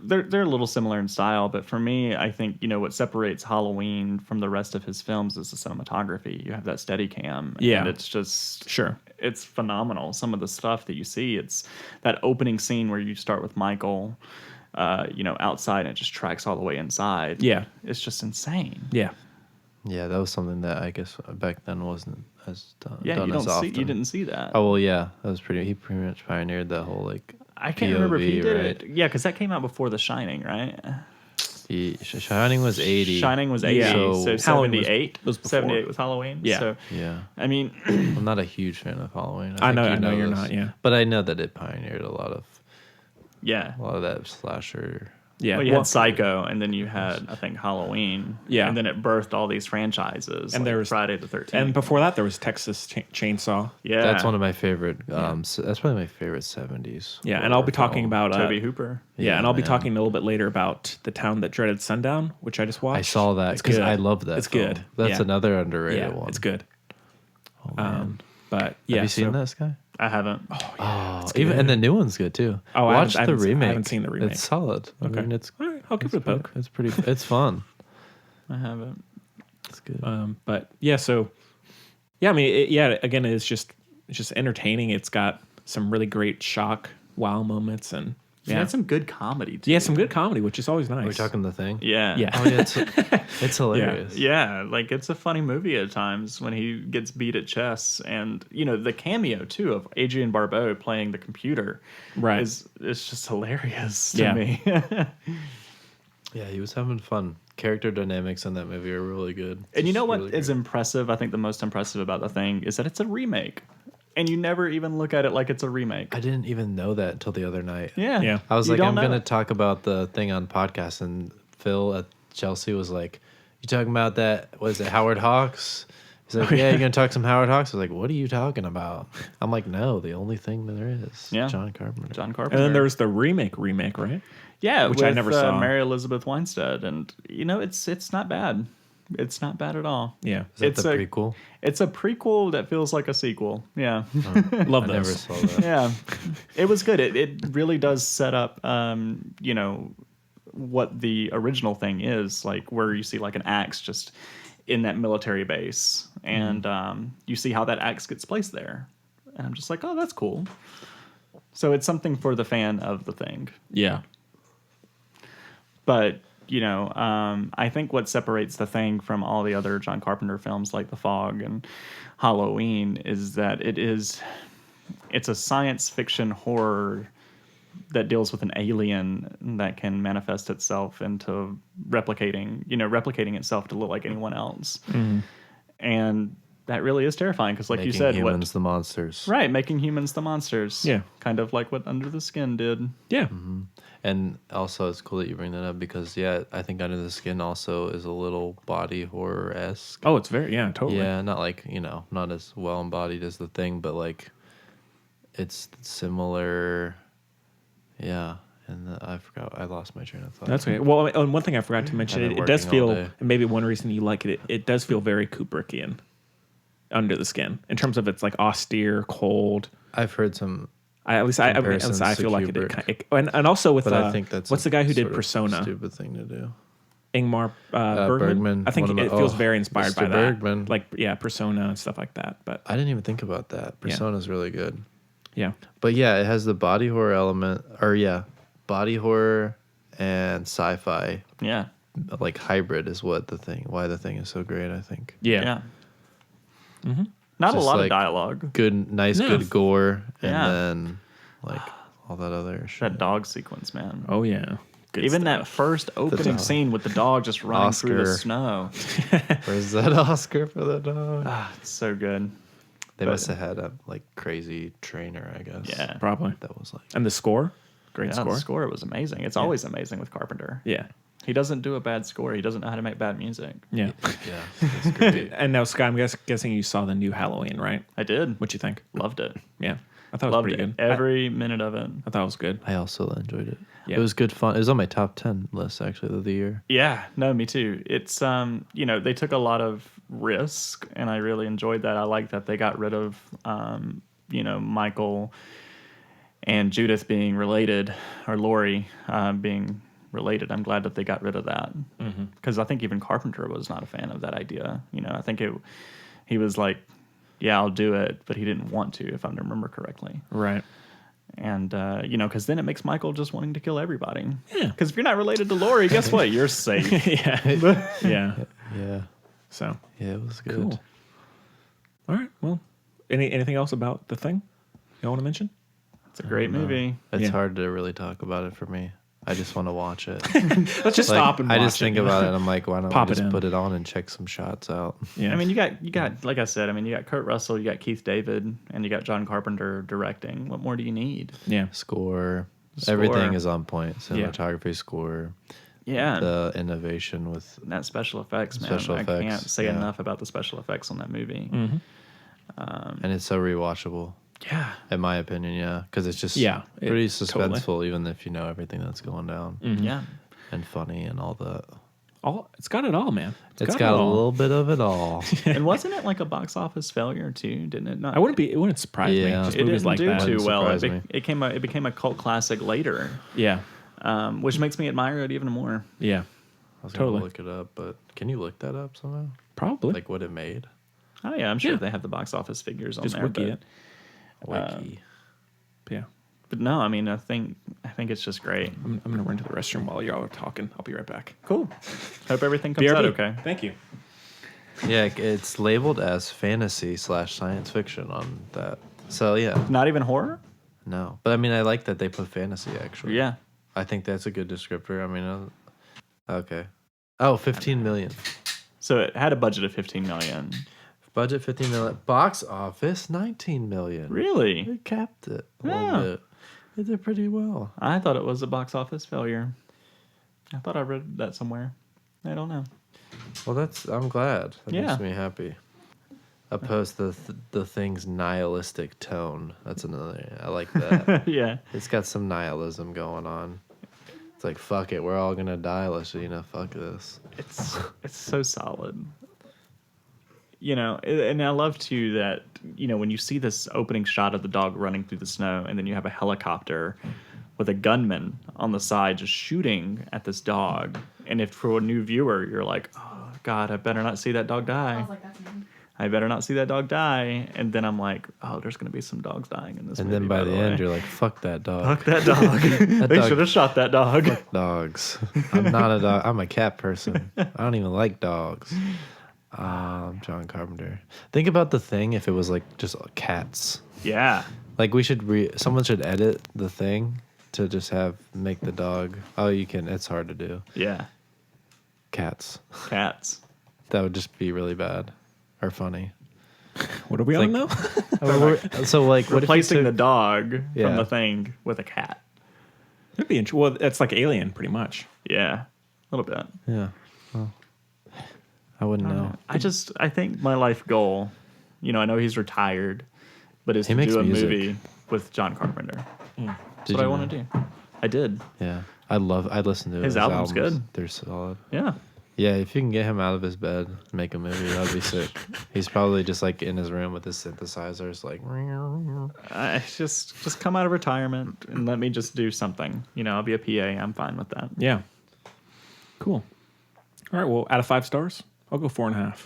they're a little similar in style, but for me, I think, what separates Halloween from the rest of his films is the cinematography. You have that Steadicam. Yeah. And it's just... Sure. It's phenomenal. Some of the stuff that you see, it's that opening scene where you start with Michael, outside and it just tracks all the way inside. Yeah. It's just insane. Yeah. Yeah, that was something that I guess back then wasn't as done. Yeah, done you as often. didn't see that. Oh well, yeah, that was he pretty much pioneered that whole like. I can't remember if he POV, did right? it. Yeah, because that came out before The Shining, right? Shining was 80. Shining was 80, Yeah. so Halloween was- 78. was before. 78 was Halloween. Yeah. So, Yeah, I mean, I'm not a huge fan of Halloween. I know think you you're this. not, yeah. But I know that it pioneered a lot of yeah. that slasher. Yeah. Well, you had Psycho, and then you had, I think, Halloween. Yeah. And then it birthed all these franchises. And like there was- Friday the 13th. And before that, there was Texas Chainsaw. yeah. That's one of my favorite. That's probably my favorite 70s. Yeah, and I'll be talking about Toby Hooper. Yeah, and I'll be man. talking a little bit later about The Town That Dreaded Sundown, which I just watched. I saw that It's because good. I love that. It's film. good. That's Yeah. another underrated Yeah, one. it's good. Oh, man. But yeah, Have you seen so this guy? I haven't. Even and the new one's good too. Oh, watch I the haven't- I remake. haven't seen the remake. It's solid. I Okay. mean, it's All right, I'll give it a poke. It's pretty. It's fun. I haven't. It's good. But yeah, so yeah, I mean, again, it's just entertaining. It's got some really great shock, wow moments, and It had some good comedy, too. yeah, some good comedy, which is always nice. We're talking the thing. Yeah. Yeah. Oh yeah, it's hilarious. Yeah, like it's a funny movie at times when he gets beat at chess, and the cameo too of Adrienne Barbeau playing the computer, Right. it's just hilarious to Yeah. me. Yeah, he was having fun. Character dynamics in that movie are really good. And you know what Really is great. impressive? I think the most impressive about the thing is that it's a remake, and you never even look at it like it's a remake. I didn't even know that until the other night. Yeah, Yeah. I was You like, don't I'm know gonna it. talk about the thing on podcast, and Phil at Chelsea was like, "You talking about that? Was it Howard Hawks?" He's like, "Yeah, you're gonna talk some Howard Hawks." I was like, "What are you talking about?" I'm like, "No, the only thing that there is, Yeah. John Carpenter." John Carpenter. And then there's the remake, right? yeah, which I with, never saw. Mary Elizabeth Winstead, and it's not bad. It's not bad at all. Yeah, Is that It's the a- prequel? It's a prequel that feels like a sequel. Yeah. love I those. never saw that. Yeah, it was good. It really does set up, what the original thing is, like where you see like an axe just in that military base, and you see how that axe gets placed there, and I'm just like, oh, that's cool. So it's something for the fan of the thing, Yeah, but I think what separates the thing from all the other John Carpenter films like The Fog and Halloween is that it's a science fiction horror that deals with an alien that can manifest itself into replicating itself to look like anyone else. And that really is terrifying because, like Making you said, humans the monsters. right, making humans the monsters. Yeah. Kind of like what Under the Skin did. yeah, And also, it's cool that you bring that up because, yeah, I think Under the Skin also is a little body horror esque. Oh, it's very totally. Yeah, not like, not as well embodied as the thing, but like it's similar. Yeah. And I forgot, I lost my train of thought. That's okay. Well, and one thing I forgot to mention, I've been it does working all feel, day. and maybe one reason you like it, it does feel very Kubrickian, Under the Skin, in terms of it's like austere, cold. I've heard some, I Comparisons feel to like Kubrick. and also with but I think that's what's a the guy who did sort of Persona, stupid thing to do. Ingmar Bergman. Bergman, I think one of it the- feels oh, very inspired by Mr. that, Bergman. like Persona and stuff like that. But I didn't even think about that. Persona's really good. yeah, But yeah, it has the body horror element, body horror and sci-fi, Yeah. like hybrid is why the thing is so great, I think. yeah, Yeah. Not a Just lot of like dialogue. Good gore, and Yeah. then like all that other shit. That dog sequence, man. oh yeah. Good Even stuff. that first opening dog. scene with the dog just running through the Oscar. snow. Where's that Oscar for the dog? Ah, it's so good. They but- must have had a like crazy trainer, I guess. Yeah. probably. That was like And the score, great Yeah, score. the score was amazing. It's always amazing with Carpenter. Yeah, He doesn't do a bad score. He doesn't know how to make bad music. yeah. yeah, it's great. And now, Sky, I'm guessing you saw the new Halloween, right? I did. What'd you think? Loved it. Yeah, I thought it was Loved pretty it. good. Every minute of it. I thought it was good. I also enjoyed it. Yeah. It was good fun. It was on my top 10 list actually of the year. Yeah, no, me too. It's they took a lot of risk, and I really enjoyed that. I like that they got rid of Michael and Judith being related, or Laurie being related. I'm glad that they got rid of that because I think even Carpenter was not a fan of that idea. I think he was like, yeah, I'll do it, but he didn't want to, if I remember correctly. Right. And, because then it makes Michael just wanting to kill everybody. Yeah. Because if you're not related to Laurie, guess what? You're safe. yeah. Yeah. Yeah. So Yeah, it was good. cool. All right. Well, anything else about the thing you want to mention? It's a great movie. It's Yeah. hard to really talk about it for me. I just want to watch it. Let's just Like, stop and I watch just think about it and I'm like, why don't Pop we it just in. put it on and check some shots out? Yeah. I mean, you got like I said, you got Kurt Russell, you got Keith David, and you got John Carpenter directing. What more do you need? yeah. Score. Score. Everything is on point. Yeah. Cinematography, score, Yeah. the innovation with That special effects, man. Special I effects, can't say yeah. enough about the special effects on that movie. and it's so rewatchable. Yeah. In my opinion, yeah, because it's just Yeah, pretty totally. suspenseful, even if you know everything that's going down, Yeah. and funny and all It's got it all, man. It's got it a all. little bit of it all. And wasn't it like a box office failure too? Didn't it not? It wouldn't surprise me. Yeah. Just It movies didn't like do that. too well. surprise me. It became a cult classic later, Yeah. which makes me admire it even more. Yeah. I was Totally. gonna look it up, but can you look that up somehow? Probably. Like what it made? Oh yeah, I'm sure Yeah. they have the box office figures on just there. wiki but, it. Wiki. Yeah. but no, I mean, I think it's just great. I'm going to run to the restroom while y'all are talking. I'll be right back. Cool. Hope everything comes out okay. Thank you. Yeah, it's labeled as fantasy/science fiction on that. So yeah, Not even horror. no. But I mean, I like that they put fantasy actually. Yeah. I think that's a good descriptor. I mean, okay. Oh, 15 million. So it had a budget of 15 million. Budget 15 million. Box office 19 million. Really? They capped it a Yeah. little bit. They did pretty well. I thought it was a box office failure. I thought I read that somewhere. I don't know. Well, I'm glad. That Yeah. makes me happy. Opposed to the thing's nihilistic tone. That's another. I like that. Yeah. It's got some nihilism going on. It's like, fuck it, we're all gonna die. Let's, fuck this. It's so solid. And I love too that, when you see this opening shot of the dog running through the snow and then you have a helicopter with a gunman on the side just shooting at this dog. And if for a new viewer, you're like, oh God, I better not see that dog die. I was like, that's me. I better not see that dog die. And then I'm like, oh, there's going to be some dogs dying in this And movie. then by the end, way. you're like, fuck that dog. Fuck that dog. They dog- should have shot that dog. Dogs. I'm not a dog. I'm a cat person. I don't even like dogs. John Carpenter. Think about The Thing if it was like just cats. Yeah. Like someone should edit The Thing to just make the dog. Oh, you can. It's hard to do. Yeah. Cats. Cats. That would just be really bad or funny. What are we on now? So like what if you Replacing the took- dog Yeah. from the Thing with a cat. It'd be interesting. Well, it's like Alien, pretty much. Yeah. A little bit. Yeah. Well, I wouldn't know. I think my life goal, I know he's retired, but is He to makes do a music. movie with John Carpenter. That's Did what I you want to do. I did. Yeah. I listen to His album's albums. good. They're solid. Yeah. Yeah, if you can get him out of his bed and make a movie, that'd be sick. He's probably just like in his room with his synthesizers, like. I just come out of retirement and let me just do something. I'll be a PA. I'm fine with that. Yeah. Cool. All right. Well, out of 5 stars, I'll go 4.5.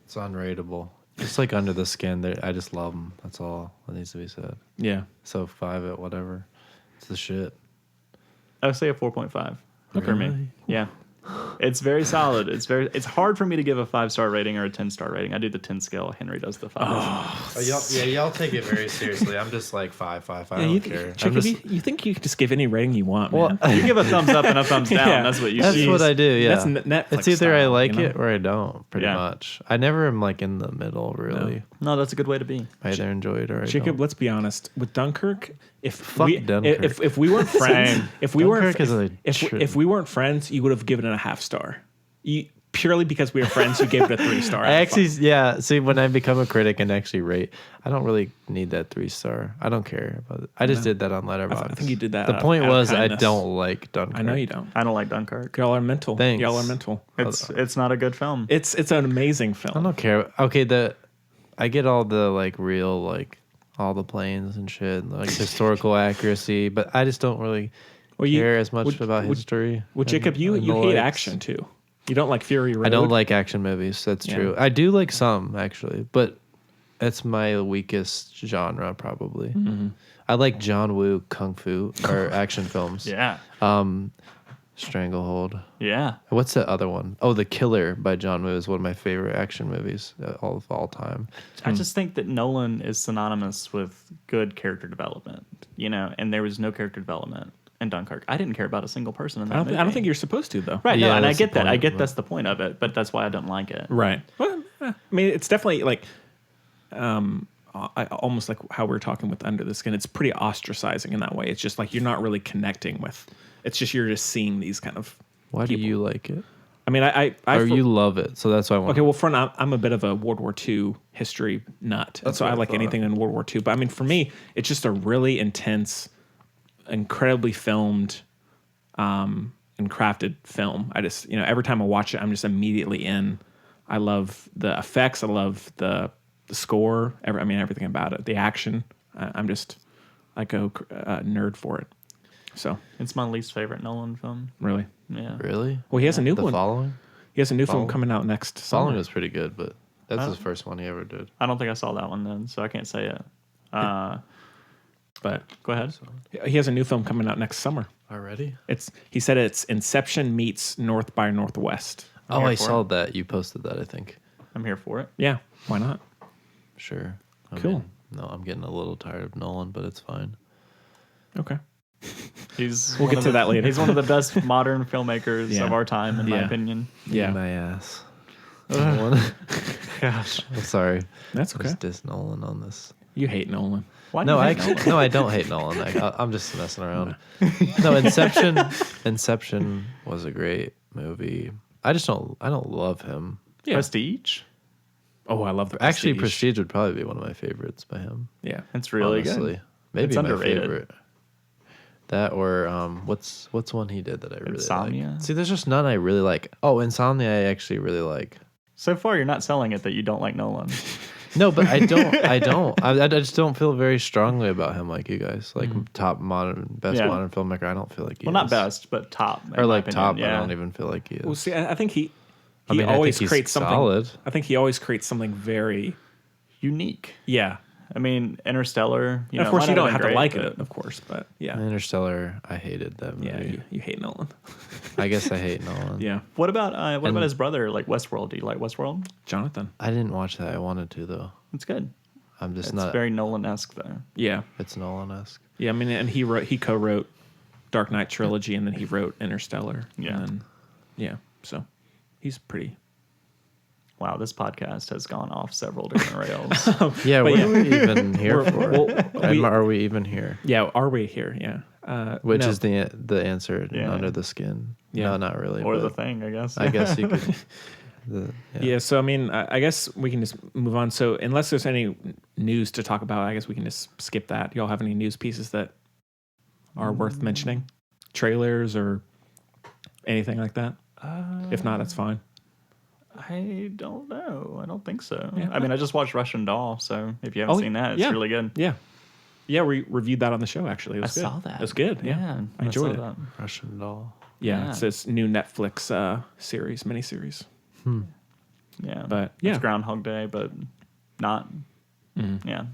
It's unrateable. Just like Under the Skin, I just love them. That's all that needs to be said. Yeah. So 5 at whatever. It's the shit. I would say a 4.5 for me. Really? Yeah. It's very solid. It's hard for me to give a 5-star rating or a 10-star rating. I do the 10 scale. Henry does the 5. Y'all take it very seriously. I'm just like 5. I don't care. Jacob, you think you can just give any rating you want, Well, man? You give a thumbs up and a thumbs down. Yeah. That's what you That's see. what I do. Yeah, That's Netflix it's either I style, like you know? it or I don't. Pretty Yeah. much. I never am like in the middle. Really, No, that's a good way to be. I either enjoy it or I Jacob, don't. let's be honest. With Dunkirk, if Dunkirk. if we weren't friends, Same. if we weren't Dunkirk is a if we weren't friends, you would have given it a 0.5 star. Purely because we were friends, you gave it a 3 star. I actually, yeah. See, when I become a critic and actually rate, I don't really need that 3 star. I don't care about it. I just did that on Letterboxd. I think you did that The out of- point out of was, I kindness. don't like Dunkirk. I know you don't. I don't like Dunkirk. Y'all are mental. Thanks. Y'all are mental. It's not a good film. It's an amazing I film. don't care. Okay, I get all the like real like all the planes and shit, like historical accuracy, but I just don't really care as much about history. Well, Jacob, you and the hate likes. action too. You don't like Fury Road. I don't like action movies. That's Yeah. true. I do like some actually, but it's my weakest genre probably. Mm-hmm. I like John Woo kung fu or action films. Yeah. Stranglehold. Yeah. What's the other one? Oh, The Killer by John Woo is one of my favorite action movies of all time. I just think that Nolan is synonymous with good character development, and there was no character development in Dunkirk. I didn't care about a single person in that movie. I don't think you're supposed to though. Right, Yeah, no, and I that's the get that. I point, get but- that's the point of it, but that's why I don't like it. Right. Well, I mean, it's definitely like, almost like how we're talking with Under the Skin. It's pretty ostracizing in that way. It's just like you're not really connecting with. It's just you're just seeing these kind of. Why people. do you like it? I mean, Or you love it, so that's why I want. Okay, well, I'm a bit of a World War II history nut, and so what I I like thought. anything in World War II. But I mean, for me, it's just a really intense, incredibly filmed, and crafted film. I just, every time I watch it, I'm just immediately in. I love the effects. I love the score. Everything about it. The action. I go nerd for it. So It's my least favorite Nolan film. really, Yeah. Really? well, he has a new The one. Following? He has a new film Following? coming out next Following summer. was pretty good, but that's his first one he ever did. I don't think I saw that one then, so I can't say it. But Go ahead. he has a new film coming out next summer. Already? He said it's Inception meets North by Northwest. Oh, here I for saw it. that. You posted that, I think. I'm here for it. Yeah, why not? Sure. Cool. No, I'm getting a little tired of Nolan, but it's fine. Okay. We'll We'll get to that later. He's one of the best modern filmmakers Yeah. of our time, in my Yeah. opinion. Yeah. My ass. Nolan. Gosh. I'm sorry. That's I okay. just diss Nolan on this. You hate Nolan. Why do No, you I hate Nolan? no, I don't hate Nolan. I'm just messing around. No, Inception was a great movie. I don't love him. Yeah. Prestige? Oh, I love the Actually, Prestige would probably be one of my favorites by him. Yeah. It's really honestly. good. Maybe It's my underrated. favorite. That or what's one he did that I really Insomnia? like? See, there's just none I really like. Oh, Insomnia I actually really like. So far, you're not selling it that you don't like Nolan. No, but I don't. I just don't feel very strongly about him like you guys. Like best modern filmmaker. I don't feel like he Well, not is. best, but top. in Or my like opinion. top. Yeah. I don't even feel like he is. Well, see, I think he I think always he's creates something solid. I think he always creates something very Unique. yeah. I mean, Interstellar. Of course, might you don't been have to great, like but- it, of course, but yeah, Interstellar, I hated that movie. yeah. You hate Nolan. I guess I hate Nolan. Yeah, What about his brother, like Westworld? Do you like Westworld? Jonathan. I didn't watch that. I wanted to though. It's good. I'm just It's not. very Nolan-esque, though. Yeah, It's Nolan-esque. yeah. I mean, and he co-wrote Dark Knight trilogy, and then he wrote Interstellar. Yeah. and yeah. So he's pretty. Wow, this podcast has gone off several different rails. Yeah, But what yeah. are we even here for? well, Are we even here? Yeah, are we here? Yeah. Which no. is the answer Yeah. under the skin? Yeah. No, not really. Or but the thing, I guess. I guess you could. Yeah, so I mean, I guess we can just move on. So unless there's any news to talk about, I guess we can just skip that. Y'all have any news pieces that are worth mentioning? Trailers or anything like that? If not, that's fine. I don't know. I don't think so. Yeah. I mean, I just watched Russian Doll, so if you haven't Oh, seen that, it's yeah. really good. Yeah. Yeah, we reviewed that on the show, actually. It was I good. saw that. It was good. Yeah. I enjoyed it. that. Russian Doll. Yeah, Yeah. it's this new Netflix miniseries. Yeah. But, yeah. It's Groundhog Day, but not. Yeah.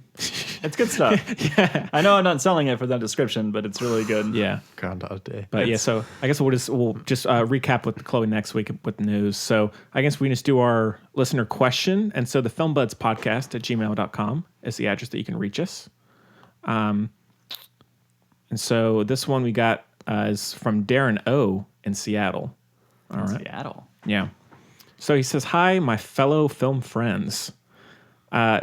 It's good stuff. Yeah. I know I'm not selling it for that description, but it's really good. Yeah. Groundhog Day. But yeah, so I guess we'll just recap with Chloe next week with the news. So I guess we can just do our listener question. And so the filmbudspodcast@gmail.com is the address that you can reach us. And so this one we got is from Darren O in Seattle. All right. Seattle. Yeah. So he says, "Hi, my fellow film friends.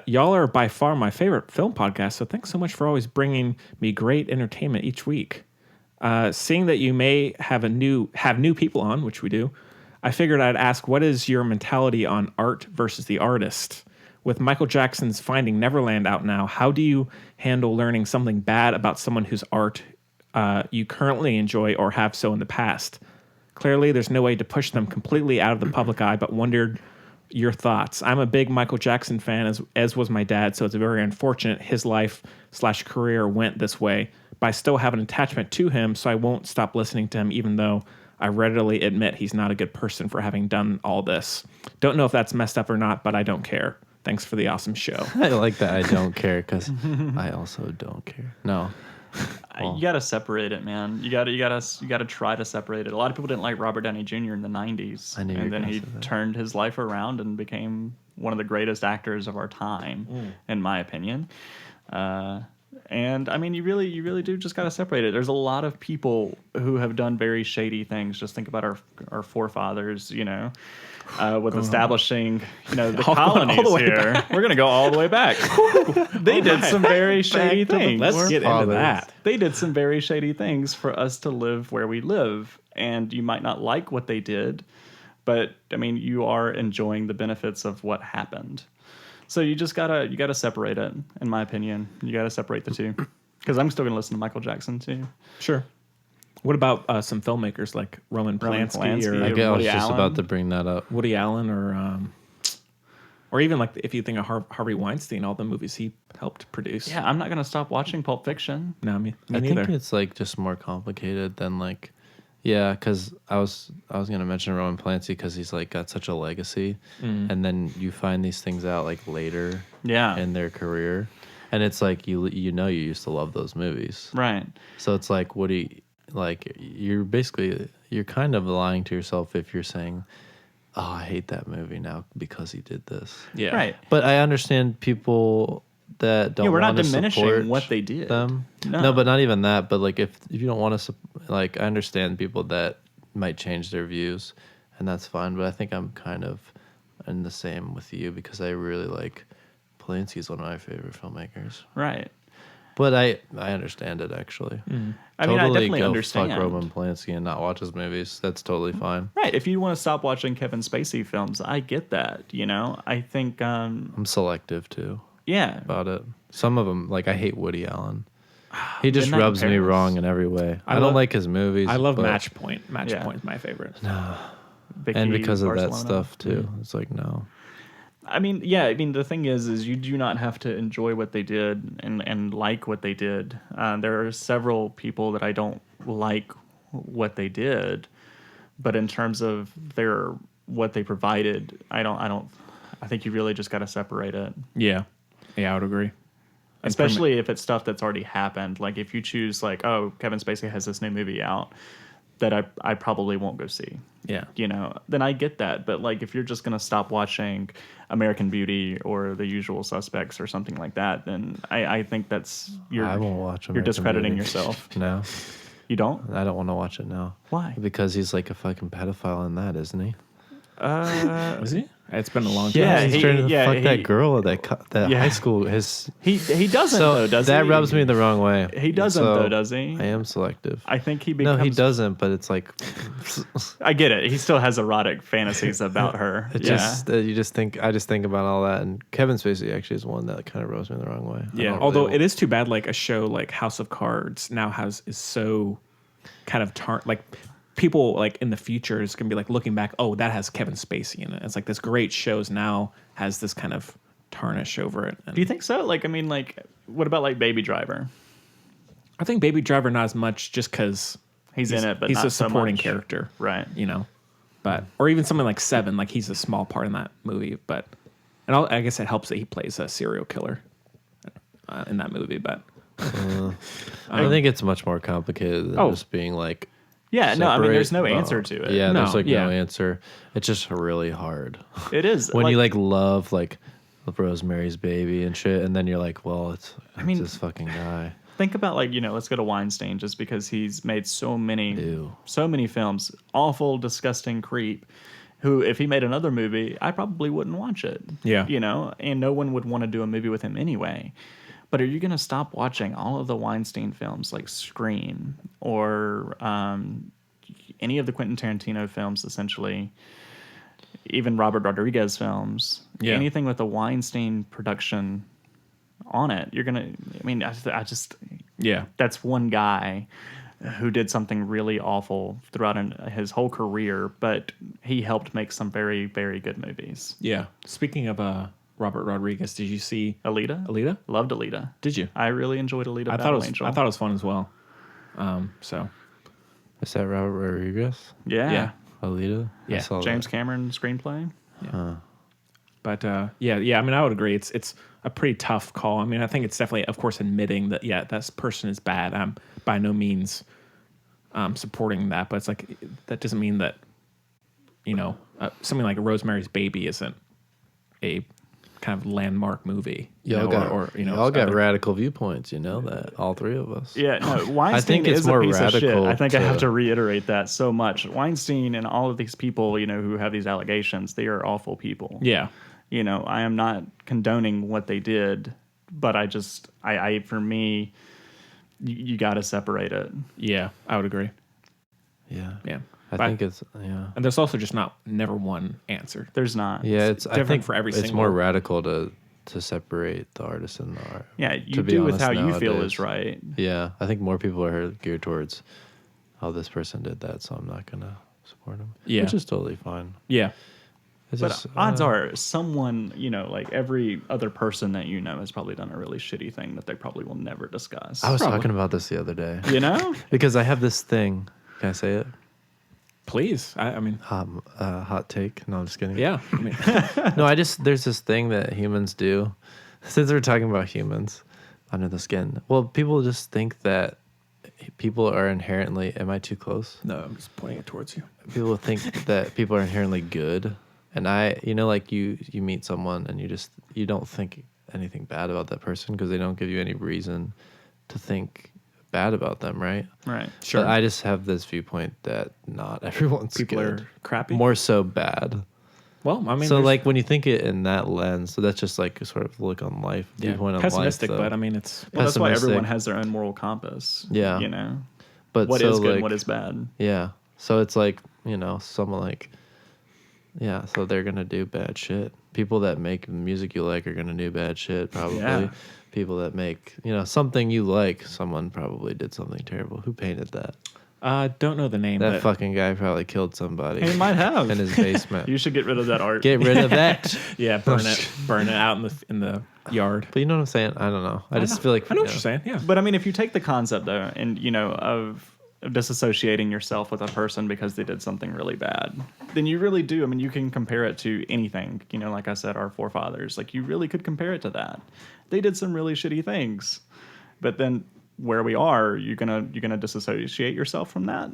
Y'all are by far my favorite film podcast, so thanks so much for always bringing me great entertainment each week. Seeing that you may have new people on, which we do, I figured I'd ask, what is your mentality on art versus the artist? With Michael Jackson's Finding Neverland out now, how do you handle learning something bad about someone whose art you currently enjoy or have so in the past? Clearly, there's no way to push them completely out of the public eye, but wondered your thoughts. I'm a big Michael Jackson fan, as was my dad, so it's very unfortunate his life/career went this way. But I still have an attachment to him, so I won't stop listening to him, even though I readily admit he's not a good person for having done all this. Don't know if that's messed up or not, but I don't care. Thanks for the awesome show." I like that. I don't care because I also don't care. No. You gotta separate it, man. You gotta try to separate it. A lot of people didn't like Robert Downey Jr. in the '90s, I knew you were and then gonna he say that. turned his life around and became one of the greatest actors of our time, in my opinion. And I mean, you really do just gotta separate it. There's a lot of people who have done very shady things. Just think about our forefathers, with establishing, the colonies all the way here. We're gonna go all the way back. They did some very shady things. Let's get into that. They did some very shady things for us to live where we live, and you might not like what they did, but I mean, you are enjoying the benefits of what happened. So you gotta separate it, in my opinion. You gotta separate the two, because I'm still gonna listen to Michael Jackson too. Sure. What about some filmmakers like Roman Polanski, Polanski, or I was Woody just Allen. about to bring that up. Woody Allen, or even like if you think of Harvey Weinstein, all the movies he helped produce. Yeah, I'm not gonna stop watching Pulp Fiction. No, me I neither. think it's like just more complicated than like, yeah, because I was gonna mention Roman Polanski because he's like got such a legacy, and then you find these things out like later, Yeah. in their career, and it's like you used to love those movies, Right. so it's like you're kind of lying to yourself if you're saying, oh, I hate that movie now because he did this. Yeah. Right. But I understand people that don't. Yeah, we're not wanna diminishing support what they did. Them. No. No, but not even that. But like, if you don't want to, like, I understand people that might change their views, and that's fine. But I think I'm kind of in the same with you because I really like Polanski's one of my favorite filmmakers. Right. But I understand it actually. I mean, I Totally definitely go understand. Fuck Roman Polanski and not watch his movies. That's totally fine. Right. If you want to stop watching Kevin Spacey films, I get that. I think, I'm selective too yeah. about it. Some of them, like I hate Woody Allen. He just Midnight in rubs me Paris. wrong in every way. I love- don't like his movies. I love but- Match Point. Match Yeah. Point's my favorite. Vicky and because of that Barcelona. stuff too. It's like no. I mean, yeah. I mean, the thing is you do not have to enjoy what they did and like what they did. There are several people that I don't like what they did, but in terms of what they provided, I think you really just got to separate it. Yeah. Yeah, I would agree. Especially if it's stuff that's already happened. Like if you choose like, oh, Kevin Spacey has this new movie out that I probably won't go see. Yeah. Then I get that. But like if you're just gonna stop watching American Beauty or The Usual Suspects or something like that, then I think that's I won't watch you're American discrediting Beauty. yourself. No, You don't? I don't want to watch it now. Why? Because he's like a fucking pedophile in that, isn't he? Was he? It's been a long time. Yeah, he's trying to fuck he- that girl at that Yeah. high school. His He doesn't though, does that he? rubs me the wrong way. He doesn't So, though, does he? I am selective. I think he No, becomes. he doesn't. But it's like I get it. He still has erotic fantasies about her. it Yeah. just you just think. I just think about all that, and Kevin Spacey actually is one that kind of rubs me the wrong way. I Yeah, don't although really- it is too bad. Like a show like House of Cards now is so kind of like people like in the future is gonna be like looking back. Oh, that has Kevin Spacey in it. It's like this great shows now has this kind of tarnish over it. And Do you think so? Like, I mean, like, what about like Baby Driver? I think Baby Driver not as much just because He's in it, but he's not a so supporting much. character, Right. But or even something like Seven, like he's a small part in that movie. But I guess it helps that he plays a serial killer in that movie. But I think it's much more complicated than just being like. Yeah, no, I mean, there's no separate- answer to it. Yeah, No, there's like yeah. no answer. It's just really hard. It is. When you like love like Rosemary's Baby and shit, and then you're like, well, it's mean- this fucking guy. think about like, let's go to Weinstein just because he's made so many Ew. films. Awful, disgusting creep. Who, if he made another movie, I probably wouldn't watch it. Yeah. And no one would want to do a movie with him anyway. But are you going to stop watching all of the Weinstein films like Scream or any of the Quentin Tarantino films, essentially, even Robert Rodriguez films, Yeah. anything with a Weinstein production on it? You're going to, I mean, I just, yeah, that's one guy who did something really awful throughout his whole career, but he helped make some very, very good movies. yeah. Speaking of Robert Rodriguez, did you see Alita? Alita? Loved Alita. Did you? I really enjoyed Alita. I thought it was fun as well. So Is that Robert Rodriguez? Yeah. yeah. Alita? Yeah, I saw James that. Cameron screenplay. But yeah. I mean, I would agree. It's a pretty tough call. I mean, I think it's definitely, of course, admitting that that person is bad. I'm by no means supporting that, but it's like that doesn't mean that something like Rosemary's Baby isn't a kind of landmark movie. Y'all got other- radical viewpoints, you know that, all three of us. Yeah, no, Weinstein it's is more a piece of shit. radical I think I have to- to reiterate that so much. Weinstein and all of these people, who have these allegations, they are awful people. Yeah. I am not condoning what they did, but I for me, you got to separate it. Yeah, I would agree. Yeah. Yeah. I But- think it's, yeah. And there's also just never one answer. There's not. Yeah, it's I different think for every it's single- more radical to separate the artist and the art. Yeah, to you be do with honest how you feel nowadays. is right. Yeah, I think more people are geared towards oh, this person did that, so I'm not gonna support him. Yeah. Which is totally fine. Yeah. It's But just, odds are someone, like every other person that you know has probably done a really shitty thing that they probably will never discuss. I was talking about this the other day. You know? Because I have this thing. Can I say it? Please. I mean, Hot take. No, I'm just kidding. yeah. I mean, No, there's this thing that humans do. Since we're talking about humans under the skin. Well, people just think that people are inherently, am I too close? no, I'm just pointing it towards you. People think that people are inherently good. And like you meet someone and you don't think anything bad about that person because they don't give you any reason to think bad about them, right? Right. Sure. But I just have this viewpoint that not everyone's People good. are crappy. More so bad. Well, I mean, So there's- like when you think it in that lens, so that's just like a sort of look on life, yeah, viewpoint on pessimistic, life. though. but I mean, it's Well, that's why everyone Pessimistic. has their own moral compass. Yeah. You know? But What so, is good and like, what is bad. Yeah. So it's like, someone like, yeah, so they're going to do bad shit. People that make music you like are going to do bad shit, probably. Yeah. People that make, something you like, someone probably did something terrible. Who painted that? don't know the name. That but fucking guy probably killed somebody He might have. in his basement. You should get rid of that art. Get rid of that. yeah, burn it out in the yard. But you know what I'm saying? I don't know. I just feel like I know what you're saying. Yeah, But I mean, if you take the concept though, and of disassociating yourself with a person because they did something really bad, then you really do. I mean, you can compare it to anything. Like I said, our forefathers. Like you really could compare it to that. They did some really shitty things, but then where we are, you're gonna disassociate yourself from that.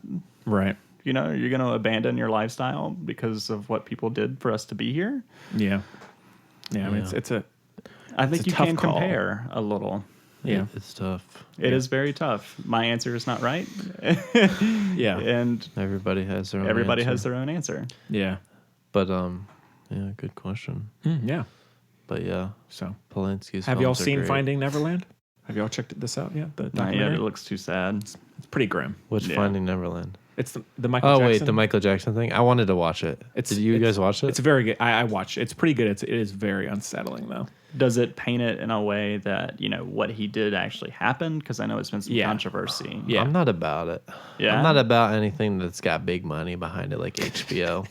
right. You're gonna abandon your lifestyle because of what people did for us to be here. Yeah, yeah. I mean, it's a I think It's a you tough can call. compare a little. yeah, It's tough. It is very tough. My answer is not right. yeah, And Everybody has their own everybody answer. has their own answer. yeah, But, yeah, good question. yeah. But yeah, So, Polanski's have y'all films are seen great. Finding Neverland? Have y'all checked this out yet? The Not yet. documentary. It looks too sad. It's pretty grim. Which Yeah. Finding Neverland? It's the Michael. Oh Jackson. wait, the Michael Jackson thing. I wanted to watch it. Did you guys watch it? It's very good. I watched. It's pretty good. It is very unsettling though. Does it paint it in a way that, what he did actually happened? Because I know it's been some Yeah. controversy. Yeah. I'm not about it. Yeah? I'm not about anything that's got big money behind it, like HBO.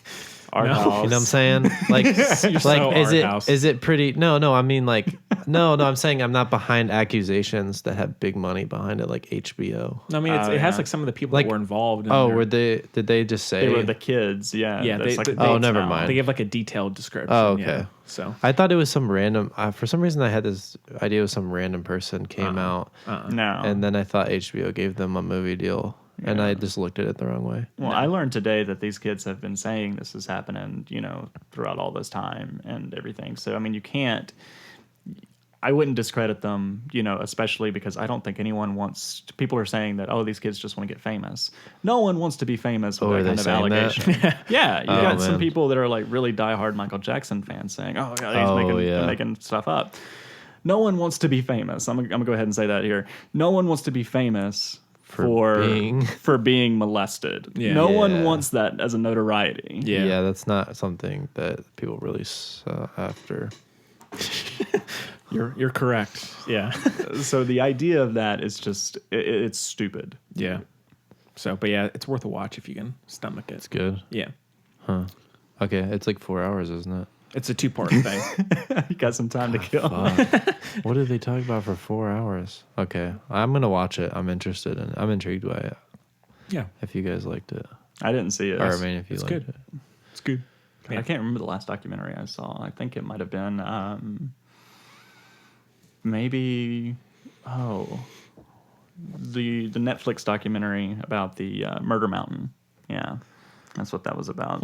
Art No. house. You know what I'm saying? Like, You're so art house. is it pretty? No. I mean, like, no. I'm saying I'm not behind accusations that have big money behind it, like HBO. I mean, it has like some of the people Like- that were involved. In Oh, there. did they just say? They were the kids. Yeah. Yeah, That's they- like they- the Oh, dates never now. mind. They give like a detailed description. Oh, okay. Yeah. So I thought it was some random. For some reason, I had this idea of some random person came out, No. and then I thought HBO gave them a movie deal, and I just looked at it the wrong way. Well, I learned today that these kids have been saying this is happening, throughout all this time and everything. So, I mean, I wouldn't discredit them, especially because I don't think anyone people are saying that, oh, these kids just want to get famous. No one wants to be famous with Oh, are that they kind of saying that? allegation. Yeah. You Oh, got some man. people that are like really diehard Michael Jackson fans saying, oh, God, he's making stuff up. No one wants to be famous. I'm going to go ahead and say that here. No one wants to be famous for being molested. Yeah. No one Yeah. wants that as a notoriety. yeah. That's not something that people really after. You're correct. Yeah. So the idea of that is just it's stupid. yeah. So, but yeah, it's worth a watch if you can stomach it. It's good. Yeah. Okay, it's like 4 hours, isn't it? It's a 2-part thing. You got some time to kill. Fuck. What did they talk about for 4 hours? Okay, I'm gonna watch it. I'm interested in it. I'm intrigued by it. Yeah. If you guys liked it, I didn't see it. or I mean, if you it's liked good. it. It's good. I can't remember the last documentary I saw. I think it might have been maybe the Netflix documentary about the Murder Mountain. Yeah, that's what that was about.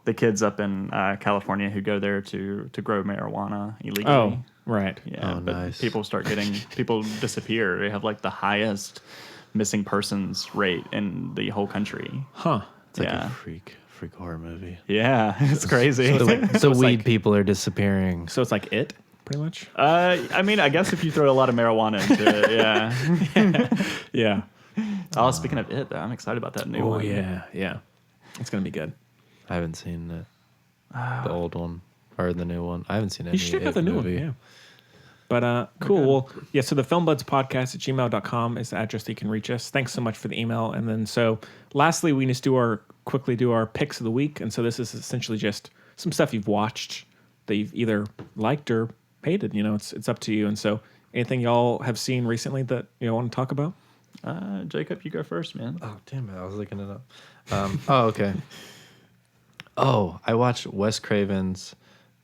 The kids up in California who go there to grow marijuana illegally. Oh, right. Yeah, Oh, but nice. people disappear. They have like the highest missing persons rate in the whole country. Huh. It's like Yeah. a freak horror movie. Yeah, it's crazy. The weed people are disappearing. So it's like it, pretty much. I mean, I guess if you throw a lot of marijuana into it, yeah. Yeah. Oh, speaking of it, though, I'm excited about that new Oh one. yeah. Yeah. It's gonna be good. I haven't seen it. The old one or the new one. I haven't seen any. You should check out the new one. Yeah. But cool. Well, yeah, so the filmbudspodcast at gmail.com is the address that you can reach us. Thanks so much for the email. And then so lastly, we just quickly do our picks of the week. And so this is essentially just some stuff you've watched that you've either liked or hated. It's up to you. And so anything y'all have seen recently that you want to talk about? Jacob, you go first, man. Oh, damn it. I was looking it up. Okay. Oh, I watched Wes Craven's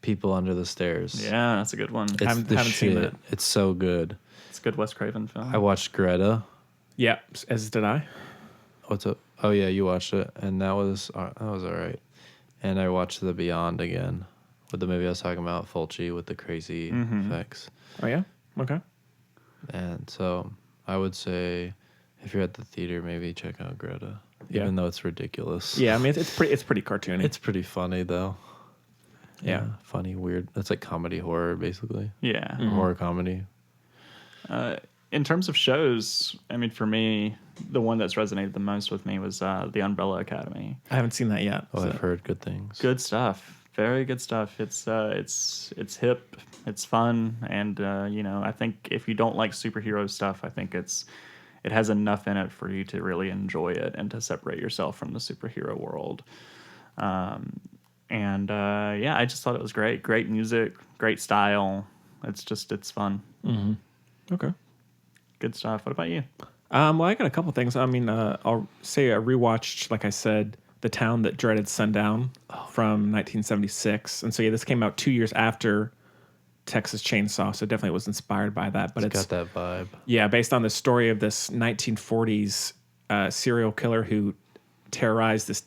People Under the Stairs. Yeah, that's a good one. It's haven't the seen shit. that. It's so good. It's a good Wes Craven film. I watched Greta. Yeah, as did I. What's up? Oh yeah, you watched it, and that was all right. And I watched The Beyond again, with the movie I was talking about, Fulci, with the crazy effects. Oh, yeah? Okay. And so I would say, if you're at the theater, maybe check out Greta, even though it's ridiculous. Yeah, I mean, it's pretty cartoony. It's pretty funny though. Yeah. Funny, weird. It's like comedy horror, basically. Yeah. Horror comedy. In terms of shows, I mean, for me, the one that's resonated the most with me was The Umbrella Academy. I haven't seen that yet. Oh, so. I've heard good things. Good stuff. Very good stuff. It's hip, it's fun, and I think if you don't like superhero stuff, I think it has enough in it for you to really enjoy it and to separate yourself from the superhero world. I just thought it was great. Great music, great style. It's fun. Mm-hmm. Okay. Good stuff. What about you? Well, I got a couple things. I mean, I'll say I rewatched, like I said, The Town That Dreaded Sundown from 1976. And so, yeah, this came out 2 years after Texas Chainsaw, so it definitely was inspired by that. But it's got that vibe. Yeah, based on the story of this 1940s serial killer who terrorized this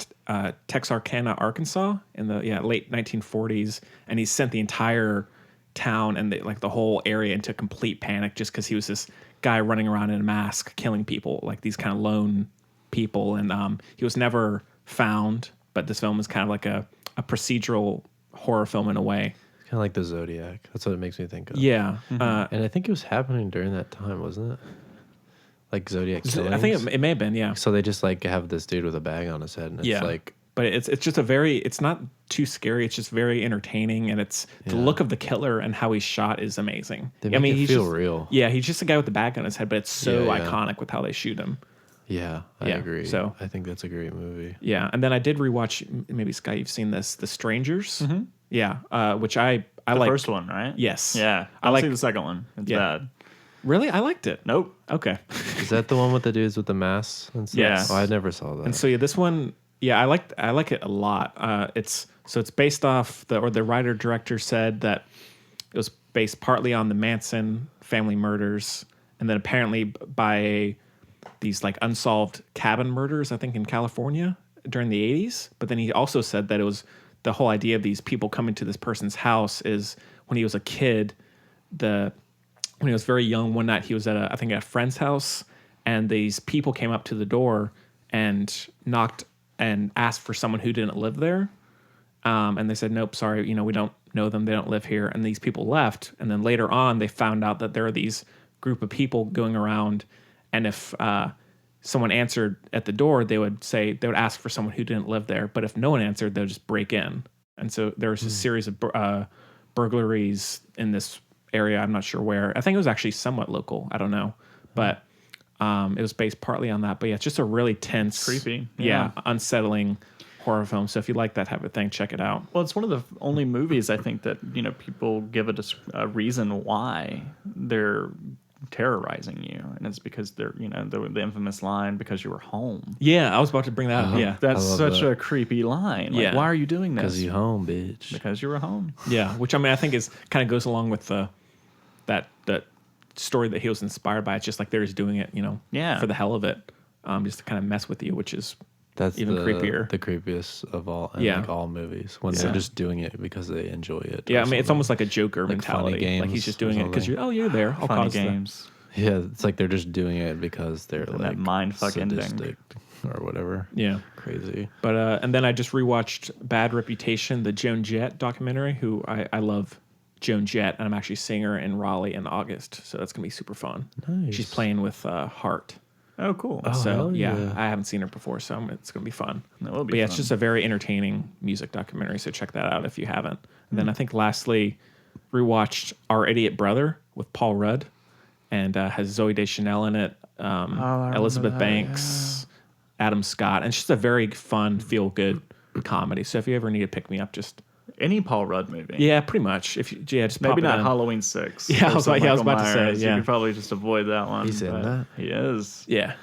Texarkana, Arkansas in the late 1940s. And he sent the entire town and the whole area into complete panic just because he was this guy running around in a mask killing people, like these kind of lone people. And he was never found, but this film is kind of like a procedural horror film in a way. It's kind of like the Zodiac. That's what it makes me think of. Yeah. And I think it was happening during that time, wasn't it? Like Zodiac killings. I think it may have been, yeah. So they just like have this dude with a bag on his head, and it's like, but it's just it's not too scary. It's just very entertaining, and the look of the killer and how he's shot is amazing. They make it feel real. Yeah, he's just a guy with the bag on his head, but it's so iconic with how they shoot him. Yeah, I agree. So I think that's a great movie. Yeah, and then I did rewatch. Maybe Sky, you've seen this, The Strangers. Mm-hmm. Yeah, which I like. The first one, right? Yes. Yeah, I like the second one. It's bad. Really, I liked it. Nope. Okay. Is that the one with the dudes with the masks and stuff? Yeah. Oh, I never saw that. And so this one, I like it a lot. It's based off the writer director said that it was based partly on the Manson family murders, and then apparently by these like unsolved cabin murders, I think in California during the 80s. But then he also said that it was the whole idea of these people coming to this person's house is when he was a kid, when he was very young, one night he was at a friend's house, and these people came up to the door and knocked and asked for someone who didn't live there. And they said, nope, sorry, we don't know them. They don't live here. And these people left. And then later on, they found out that there are these group of people going around. And if someone answered at the door, they would ask for someone who didn't live there. But if no one answered, they would just break in. And so there was a series of burglaries in this area. I'm not sure where. I think it was actually somewhat local. I don't know. But it was based partly on that. But yeah, it's just a really tense, creepy, unsettling horror film. So if you like that type of thing, check it out. Well, it's one of the only movies I think that people give a reason why they're terrorizing you, and it's because they're the infamous line, because you were home. Yeah, I was about to bring that up. Yeah, that's such a creepy line. Like, why are you doing this? Because you home, bitch. Because you were home. Yeah, which I think is kind of goes along with that story that he was inspired by. It's just like they're just doing it, for the hell of it, just to kind of mess with you, which is that's even creepier. The creepiest of all, like all movies, when they're just doing it because they enjoy it. Yeah, it's almost like a Joker mentality. Funny like he's just doing it because you're there. I'll funny cause games. Yeah, it's like they're just doing it because they're like that mindfuck ending or whatever. Yeah, crazy. But and then I just rewatched Bad Reputation, the Joan Jett documentary. Who I love Joan Jett, and I'm actually seeing her in Raleigh in August, so that's gonna be super fun. Nice. She's playing with Hart. Oh, cool. So yeah, I haven't seen her before, so it's gonna be fun. That will be. But yeah, fun. it's just a very entertaining music documentary. So check that out if you haven't. And then I think lastly, rewatched Our Idiot Brother with Paul Rudd, and has Zoe Deschanel in it, Elizabeth Banks, Adam Scott, and it's just a very fun, feel good comedy. So if you ever need to pick me up, just Any Paul Rudd movie. yeah, pretty much. If you, just pop Maybe it not in. Halloween 6. Yeah, I was Michael about to say, Myers. yeah. You could probably just avoid that one. He's in but that? He is. Yeah,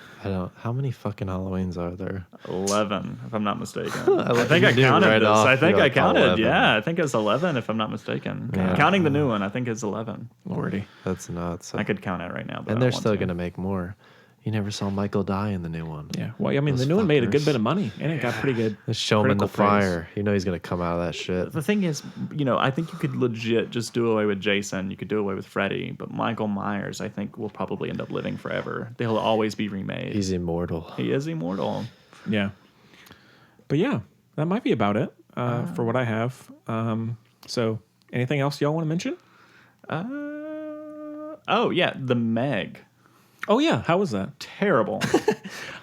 How many fucking Halloweens are there? 11, if I'm not mistaken. I think I knew counted right this. off, I think you're I like, counted. 11. Yeah, I think it's 11, if I'm not mistaken. Yeah. Counting the new one, I think it's 11. Lordy. That's nuts. I could count it right now. But And I they're don't still want going to make more. You never saw Michael die in the new one. Yeah. Well, I mean, the Those new one made a good fuckers. bit of money, and it got pretty good. Let's show him in the critical praise. fire. You know he's going to come out of that shit. The thing is, I think you could legit just do away with Jason. You could do away with Freddy. But Michael Myers, I think, will probably end up living forever. They'll always be remade. He's immortal. He is immortal. Yeah. But yeah, that might be about it for what I have. So anything else y'all want to mention? Oh, yeah, The Meg. Oh yeah, how was that? Terrible.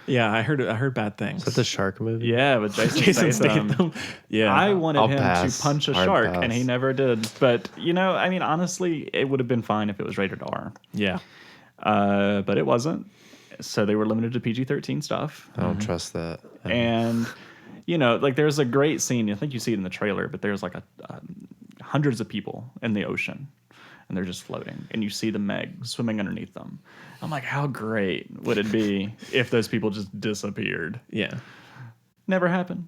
Yeah, I heard bad things. Is that the shark movie? Yeah, with Jason, Jason Statham. Statham. Yeah. I wanted I'll him pass. to punch a Hard shark, pass. and he never did. But, I mean, honestly, it would have been fine if it was rated R. Yeah. But it wasn't. So they were limited to PG-13 stuff. I don't trust that. And, there's a great scene. I think you see it in the trailer, but there's like hundreds of people in the ocean. And they're just floating. And you see the Meg swimming underneath them. I'm like, how great would it be if those people just disappeared? Yeah. Never happened.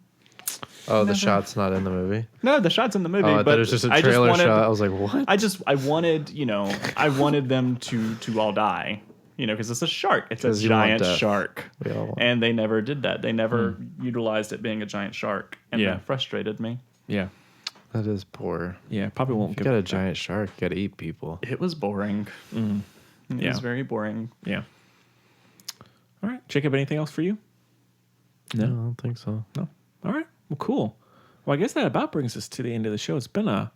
Oh, the shot's not in the movie? No, the shot's in the movie. Oh, I but thought it was just a I trailer wanted, shot. I was like, what? I wanted them to all die. Because it's a shark. It's a 'Cause you want giant death. shark. We all want- And they never did that. They never utilized it being a giant shark. And Yeah. that frustrated me. Yeah. That is poor. Yeah. Probably won't If you got a giant shark, you got to eat people. It was boring. It Yeah. was very boring. Yeah. All right, Jacob. Anything else for you? No, I don't think so. No. All right. Well, cool. Well, I guess that about brings us to the end of the show. It's been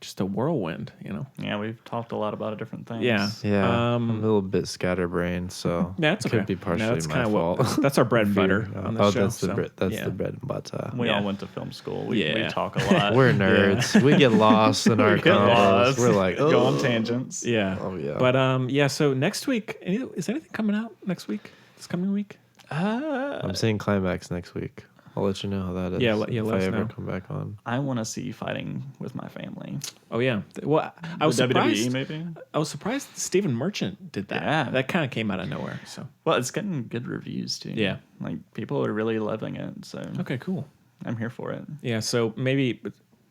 just a whirlwind, Yeah, we've talked a lot about different things. Yeah. Yeah, I'm a little bit scatterbrained, so Yeah, that's it okay. could be partially that's my kinda fault. That's our bread and butter on the show. that's the so, that's yeah. the bread and butter. We Yeah. all went to film school. We Yeah. talk a lot. We're nerds. We get lost in our We get combos. lost. We're like, go on "Ugh." tangents. Yeah. Oh, yeah. But yeah. So next week, is anything coming out next week? This coming week? I'm seeing Climax next week. I'll let you know how that is. Yeah, if let I us ever know. come back on. I want to see fighting with my family. Oh yeah. Well, I was The WWE surprised. maybe. I was surprised Stephen Merchant did that. Yeah. That kind of came out of nowhere. So Well, it's getting good reviews too. Yeah. Like people are really loving it. So okay, cool. I'm here for it. Yeah. So maybe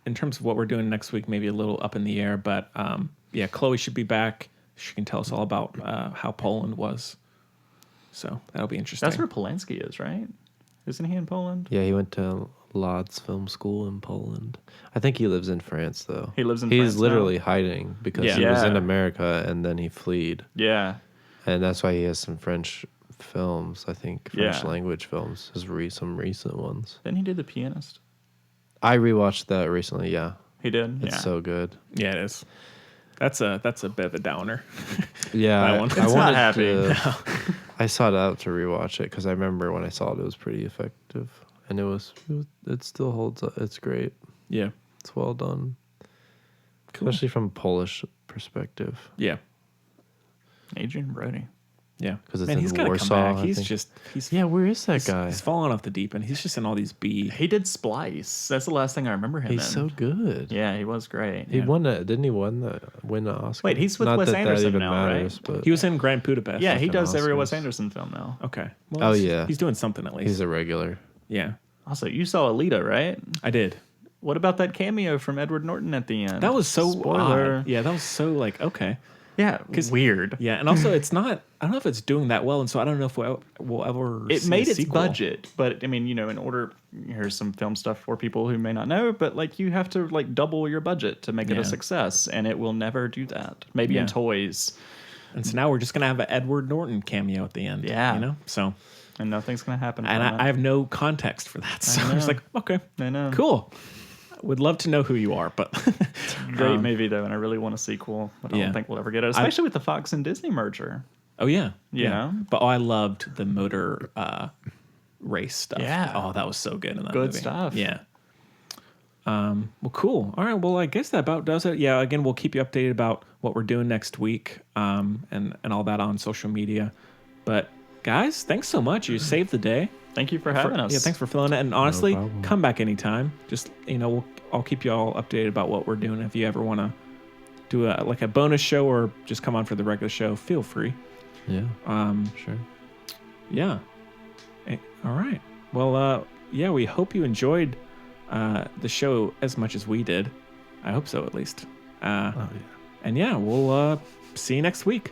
in terms of what we're doing next week, maybe a little up in the air. But yeah, Chloe should be back. She can tell us all about how Poland was. So that'll be interesting. That's where Polanski is, right? Isn't he in Poland? Yeah, he went to Lodz Film School in Poland. I think he lives in France, though. He lives in He's France now? literally hiding because Yeah. he was in Yeah. America and then he fled. Yeah. And that's why he has some French films, I think, French Yeah. language films, some recent ones. Didn't he do The Pianist? I rewatched that recently, yeah. He did. It's yeah. so good. Yeah, it is. That's a bit of a downer. Yeah, That one. I It's not wanted happy. to- I sought out to rewatch it because I remember when I saw it, it was pretty effective, and it still holds up. It's great. Yeah. It's well done, Cool. especially from a Polish perspective. Yeah. Adrian Brody. Yeah. 'Cause it's Man, in he's gotta Warsaw, come back. I He's think. just he's Yeah, where is that guy? He's falling off the deep end. He's just in all these B. He did Splice. That's the last thing I remember him in. He's so good. Yeah, he was great. He Yeah. won a, didn't he win the Oscar? Wait, he's with Not Wes that Anderson even now, right? matters, But He was in Grand Budapest. Yeah, he fucking does every Oscars. Wes Anderson film now. Okay. Oh, he's- yeah. He's doing something at least. he's a regular. Yeah. Also, you saw Alita, right? I did. What about that cameo from Edward Norton at the end? That was so Spoiler. odd. Yeah, that was so like okay. Yeah, 'Cause- weird. Yeah, and also it's not. I don't know if it's doing that well, and so I don't know if we'll ever. It see made a its sequel. budget, but I mean, in order, here's some film stuff for people who may not know, but like you have to like double your budget to make it Yeah. a success, and it will never do that. Maybe Yeah. in toys, And so now we're just gonna have an Edward Norton cameo at the end. Yeah. So and nothing's gonna happen. and from I it. have no context for that, so I'm just know. like, okay, I know. cool. Would love to know who you are, but Great movie though, and I really want a sequel, but I Yeah. don't think we'll ever get it, especially with the Fox and Disney merger. oh yeah, Yeah. But I loved the motor race stuff. Yeah. Oh, that was so good in that Good movie. stuff. Yeah. Well, cool. All right. Well, I guess that about does it. Yeah. Again, we'll keep you updated about what we're doing next week, and all that on social media. But guys, thanks so much. You saved the day. Thank you for having us. Yeah. Thanks for filling it. And honestly, problem. come back anytime. Just I'll keep you all updated about what we're doing. If you ever want to do a bonus show or just come on for the regular show, feel free. Yeah. Sure. Yeah. All right. Well, yeah, we hope you enjoyed the show as much as we did. I hope so, at least. Oh yeah. And yeah, we'll see you next week.